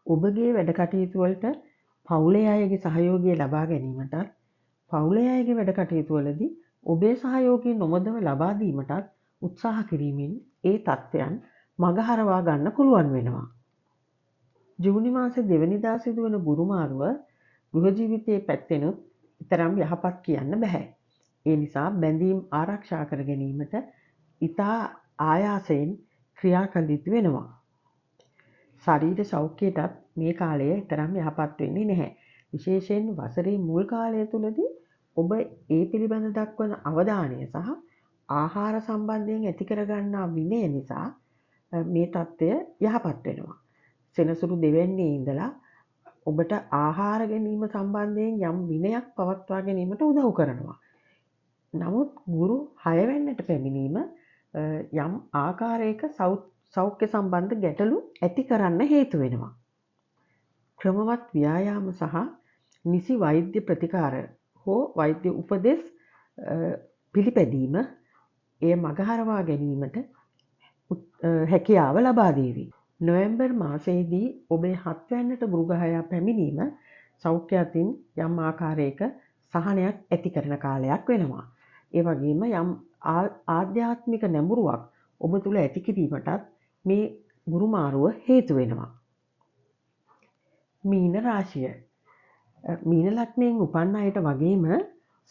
ඔබගේ වැඩ කටයුතු වලට පවුලේ අයගේ සහයෝගය ලබා ගැනීමටත් පවුලේ අයගේ වැඩ කටයුතු වලදී ඔබේ සහයෝගය නොමදව ලබා දීමටත් උත්සාහ කිරීමෙන් ඒ තත්ත්වයන් මගහරවා ගන්න පුළුවන් වෙනවා. ජූනි මාසේ 2 වෙනිදා සිදුවන ගුරු මාරුව ගෘහ ජීවිතයේ පැත්තෙනුත් තරම් යහපත් කියන්න බෑ. ඒ නිසා බැඳීම් ආරක්ෂා කර ගැනීමට ඉතා ආයාසයෙන් ක්‍රියා කළ යුතු වෙනවා. ශරීර සෞඛ්‍යයටත් මේ කාලය තරම් යහපත් වෙන්නේ නැහැ. විශේෂයෙන් වසරේ මුල් කාලය තුලදී ඔබ ඒ පිළිබඳ දක්වන අවධානය සහ ආහාර සම්බන්ධයෙන් ඇති කර ගන්නා විනය නිසා මේ தත්ත්වය යහපත් වෙනවා. සෙනසුරු දෙවැන්නේ ඉඳලා ඔබට ආහාර ගැනීම සම්බන්ධයෙන් යම් විනයක් පවත්වා ගැනීමට උදව් කරනවා. නමුත් ගුරු 6 වෙන්නට පැමිණීම යම් ආකාරයක සෞඛ්‍ය සම්බන්ධ ගැටලු ඇති කරන්න හේතු වෙනවා. ක්‍රමවත් ව්‍යායාම සහ නිසි වෛද්‍ය ප්‍රතිකාර හෝ වෛද්‍ය උපදෙස් පිළිපැදීම එය මගහරවා ගැනීමට හැකියාව ලබා දේවි. නොවැම්බර් මාසයේදී ඔබේ 7 වැන්නට ගෘහයා පැමිණීම සෞඛ්‍ය අතින් යම් ආකාරයක සහනයක් ඇති කරන කාලයක් වෙනවා. ඒ වගේම යම් ආධ්‍යාත්මික නැඹුරුවක් ඔබ තුල ඇති කිරීමටත් මේ ගුරු මාරුව හේතු වෙනවා. මීන රාශිය. මීන ලග්නයෙන් උපන් අයට වගේම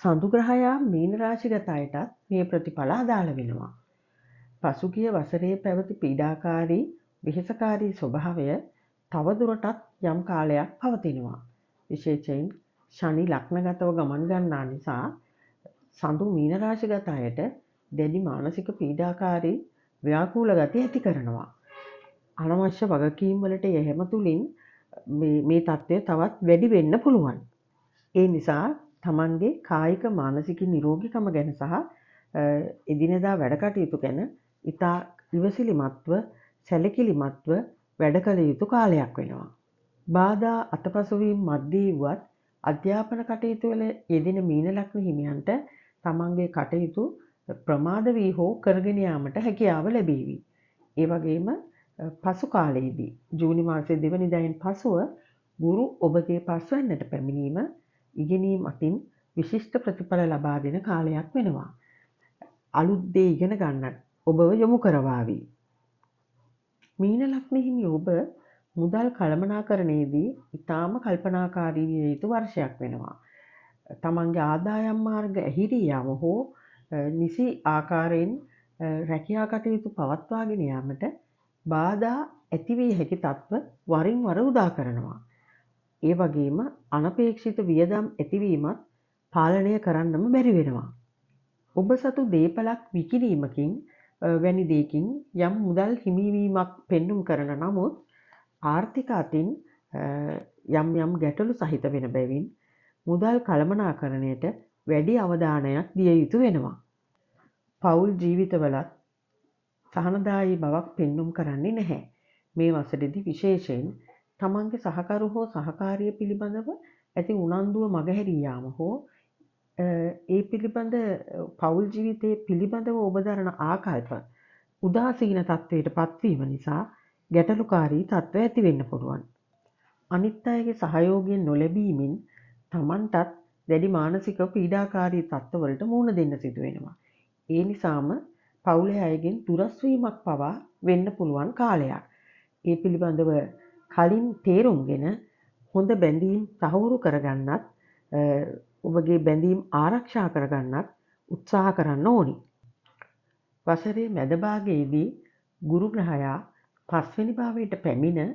සඳු ග්‍රහයා මීන රාශිගත අයටත් මේ ප්‍රතිඵල අදාළ වෙනවා. පසුගිය වසරේ පැවති පීඩාකාරී වෙහෙසකාරී ස්වභාවය තවදුරටත් යම් කාලයක් පවතිනවා. විශේෂයෙන් ශනි ලග්නගතව ගමන් ගන්නා නිසා සඳු මීන රාශිගත අයට දැඩි මානසික පීඩාකාරී ව්‍යාකූල ගති ඇති කරනවා. අනවශ්‍ය වගකීම් වලට යෙහැම තුලින් මේ තත්ත්වය තවත් වැඩි වෙන්න පුළුවන්. ඒ නිසා තමන්ගේ කායික මානසික නිරෝගීකම ගැන සහ එදිනෙදා වැඩ කටයුතු ගැන ඉතා ඉවසිලිමත්ව සැලකිලිමත්ව වැඩ කළ යුතු කාලයක් වෙනවා. බාධා අතපසුවීම් මැද්දේ වුවත් අධ්‍යාපන කටයුතු වල යෙදෙන මීන ලග්න හිමියන්ට තමන්ගේ කටයුතු ප්‍රමාද වී හෝ කරගෙන යාමට හැකියාව ලැබේවි. ඒ වගේම පසු කාලයේදී ජූනි මාසයේ 2 වෙනිදායින් පසුව ගුරු ඔබගේ පස්වැන්නට පැමිණීම ඉගෙනීම් අතින් විශිෂ්ට ප්‍රතිඵල ලබා දෙන කාලයක් වෙනවා. අලුත් දේ ඉගෙන ගන්නත් ඔබව යොමු කරවාවි. මීන ලග්න හිමි ඔබ මුදල් කළමනාකරණයේදී ඉතාම කල්පනාකාරී විය යුතු වර්ෂයක් වෙනවා. තමන්ගේ ආදායම් මාර්ග ඇහිරී යාම හෝ නිසි ආකාරයෙන් රැකියා කටයුතු පවත්වාගෙන යාමට බාධා ඇතිවිය හැකි තත්ත්ව වරින් වර උදා කරනවා. ඒ වගේම අනපේක්ෂිත වියදම් ඇතිවීමත් පාලනය කරන්නම බැරි වෙනවා. ඔබ සතු දේපලක් විකිණීමකින් වැනි දෙයකින් යම් මුදල් හිමිවීමක් පෙන්눔 කරන නමුත් ආර්ථික අතින් යම් ගැටලු සහිත වෙන බැවින් මුදල් කළමනාකරණයට වැඩි අවධානයක් දිය යුතු වෙනවා. පෞල් ජීවිතවලත් සහනදායී බවක් පෙන්눔 කරන්නේ නැහැ. මේ වසරේදී විශේෂයෙන් තමන්ගේ සහකරු හෝ සහකාරිය පිළිබඳව ඇති උනන්දුව මගහැරී යාම හෝ ඒ පිළිබඳ පෞල් ජීවිතයේ පිළිබඳව ඔබ දරන ආකල්ප උදාසීන තත්වයට පත්වීම නිසා ගැටලුකාරී තත්ත්ව ඇති වෙන්න පුළුවන්. අනිත් අයගේ සහයෝගයෙන් නොලැබීමෙන් තමන්ටත් දැඩි මානසික පීඩාකාරී තත්ත්වවලට මුහුණ දෙන්න සිදු වෙනවා. ඒ නිසාම පවුලේ අයගෙන් දුරස් වීමක් පවා වෙන්න පුළුවන් කාලයක්. ඒ පිළිබඳව කලින් තේරුම්ගෙන හොඳ බැඳීම් තහවුරු කරගන්නත් ඔබගේ බැඳීම් ආරක්ෂා කරගන්නත් උත්සාහ කරන්න ඕනි. වසරේ මැද භාගයේදී ගුරු ග්‍රහයා 5 වෙනි භාවයට පැමිණ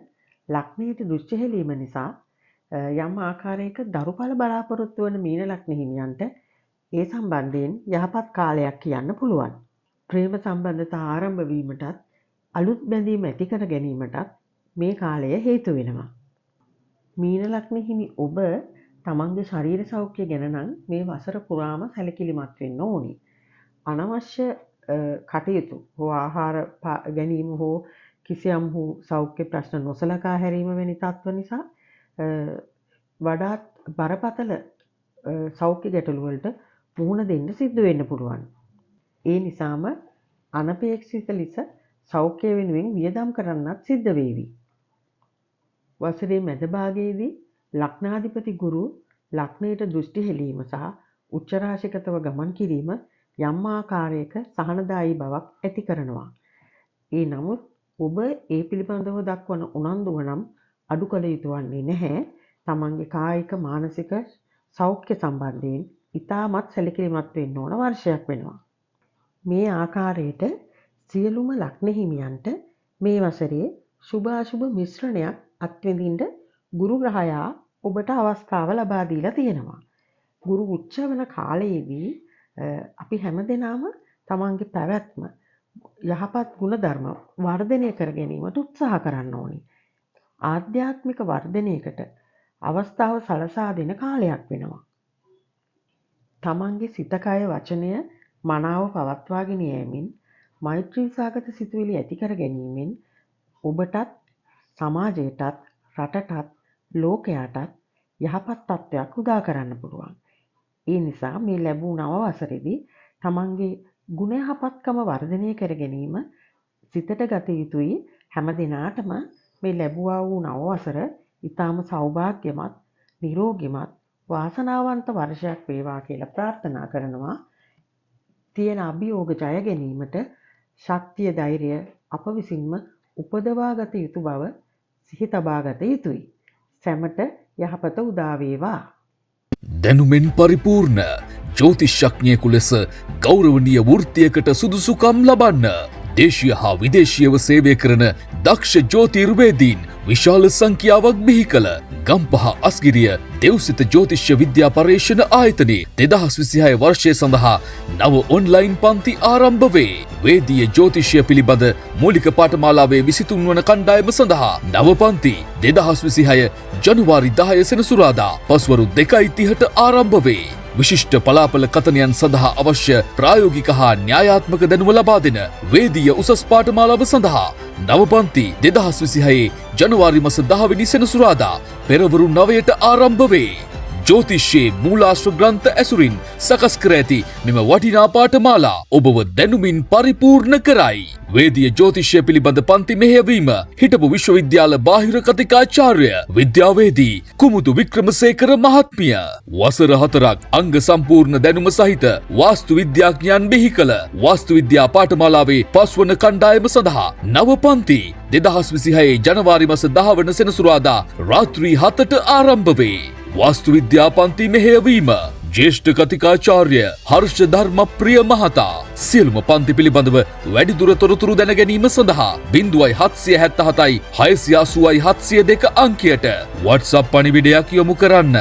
ලග්නයට දෘෂ්ටි හෙළීම නිසා යම් ආකාරයක දරුඵල බලාපොරොත්තු වන මීන ලග්න හිමියන්ට ඒ සම්බන්ධයෙන් යහපත් කාලයක් කියන්න පුළුවන්. ප්‍රේම සම්බන්ධතා ආරම්භ වීමටත් අලුත් බැඳීම් ඇති කර ගැනීමටත් මේ කාලය හේතු වෙනවා. මීන ලග්න හිමි ඔබ තමන්ගේ ශරීර සෞඛ්‍ය ගැන නම් මේ වසර පුරාම සැලකිලිමත් වෙන්න ඕනි. අනවශ්‍ය කටයුතු හෝ ආහාර ගැනීම හෝ කිසියම් වූ සෞඛ්‍ය ප්‍රශ්න නොසලකා හැරීම වැනි තත්ත්ව නිසා වඩාත් බරපතල සෞඛ්‍ය ගැටලු වලට මුහුණ දෙන්න සිද්ධ වෙන්න පුළුවන්. ඒ නිසාම අනපේක්ෂිත ලෙස සෞඛ්‍ය වෙනුවෙන් වියදම් කරන්නත් සිද්ධ වේවි. වසරේ මැද භාගයේදී ලග්නාධිපති ගුරු ලග්නයට දෘෂ්ටි හෙළීම සහ උච්ච රාශිගතව ගමන් කිරීම යම් ආකාරයක සහනදායී බවක් ඇති කරනවා. ඒ නමුත් ඔබ ඒ පිළිබඳව දක්වන උනන්දුව නම් අඩු කළ යුතු වන්නේ නැහැ. තමන්ගේ කායික මානසික සෞඛ්‍ය සම්බන්ධයෙන් ඉතාමත් සැලකිලිමත් වෙන්න ඕන වර්ෂයක් වෙනවා. මේ ආකාරයට සියලුම ලග්න හිමියන්ට මේ වසරේ සුභ අසුභ මිශ්‍රණයක් අත්විඳින්න ගුරු ග්‍රහයා ඔබට අවස්ථාව ලබා දීලා තියෙනවා. ගුරු උච්ච වෙන කාලයේදී අපි හැමදෙනාම තමන්ගේ පැවැත්ම යහපත් ගුණධර්ම වර්ධනය කර ගැනීමට උත්සාහ කරන්න ඕනි. ආධ්‍යාත්මික වර්ධනයකට අවස්ථාව සලසා දෙන කාලයක් වෙනවා. තමන්ගේ සිත කය වචනය මනාව පවත්වාගෙන යෑමෙන් මෛත්‍රී සාගත සිතුවිලි ඇති කර ගැනීමෙන් ඔබටත් සමාජයටත් රටටත් ලෝකයාටත් යහපත් තත්ත්වයක් උදා කරන්න පුළුවන්. ඒ නිසා මේ ලැබූ නව වසරේදී තමන්ගේ ගුණ යහපත්කම වර්ධනය කර ගැනීම සිතට ගත යුතුයි. හැම දිනාටම මේ ලැබුවා වූ නව වසර ඊටාම සෞභාග්‍යමත්, නිරෝගීමත්, වාසනාවන්ත වර්ෂයක් වේවා කියලා ප්‍රාර්ථනා කරනවා. තියෙන අභියෝග ජය ගැනීමට ශක්තිය ධෛර්යය අප විසින්ම උපදවා ගත යුතු බව සිහි තබා ගත යුතුයි. සැමට යහපත උදා වේවා. දැනුමෙන් පරිපූර්ණ ජ්‍යොතිෂඥයෙකු ලෙස ගෞරවනීය වෘත්තියකට සුදුසුකම් ලබන්න දේශීය හා විදේශීයව සේවය කරන දක්ෂ ජ්‍යොතිර්වේදීන් විශාල සංඛ්‍යාවක් බිහි කළ ගම්පහ අස්ගිරිය දෙව්සිත ජ්‍යොතිෂ්‍ය විද්‍යා පර්යේෂණ ආයතනයේ 2026 වර්ෂය සඳහා නව ඔන්ලයින් පන්ති ආරම්භ වේ. වේදීය ජ්‍යොතිෂය පිළිබඳ මූලික පාඨමාලාවේ 23 වන කණ්ඩායම සඳහා නව පන්ති 2026 ජනවාරි 10 සෙනසුරාදා පස්වරු 2:30ට ආරම්භ වේ. විශිෂ්ට පලාපල කතනයන් සඳහා අවශ්‍ය ප්‍රායෝගික හා න්‍යායාත්මක දැනුම ලබා දෙන වේදීය උසස් පාඨමාලාව සඳහා නව පන්ති 2026 ජනවාරි මාස 10 වෙනි සෙනසුරාදා පෙරවරු 9ට ආරම්භ වේ. ජ්‍යොතිෂයේ මූලාශ්‍ර ග්‍රන්ථ ඇසුරින් සකස් කර ඇති මෙම වටිනා පාඨමාලා ඔබව දැනුමින් පරිපූර්ණ කරයි. වේදීය ජ්‍යොතිෂය පිළිබඳ පන්ති මෙහෙයවීම හිටපු විශ්වවිද්‍යාල බාහිර කතිකාචාර්ය විද්‍යාවේදී කුමුදු වික්‍රමසේකර මහත්මිය වසර 4ක් අංග සම්පූර්ණ දැනුම සහිත වාස්තු විද්‍යාඥයන් බිහි කළ වාස්තු විද්‍යා පාඨමාලාවේ 5 වන කණ්ඩායම සඳහා නව පන්ති 2026 ජනවාරි මාස 10 වන සෙනසුරාදා රාත්‍රී 7ට ආරම්භ වේ. වාස්තු විද්‍යා පන්ති මෙහෙයවීම ජ්‍යෙෂ්ඨ කතිකාචාර්ය හර්ෂ ධර්මප්‍රිය මහතා. සියලුම පන්ති පිළිබඳව වැඩිදුර තොරතුරු දැන ගැනීම සඳහා 0777 680 702 අංකයට WhatsApp පණිවිඩයක් යොමු කරන්න.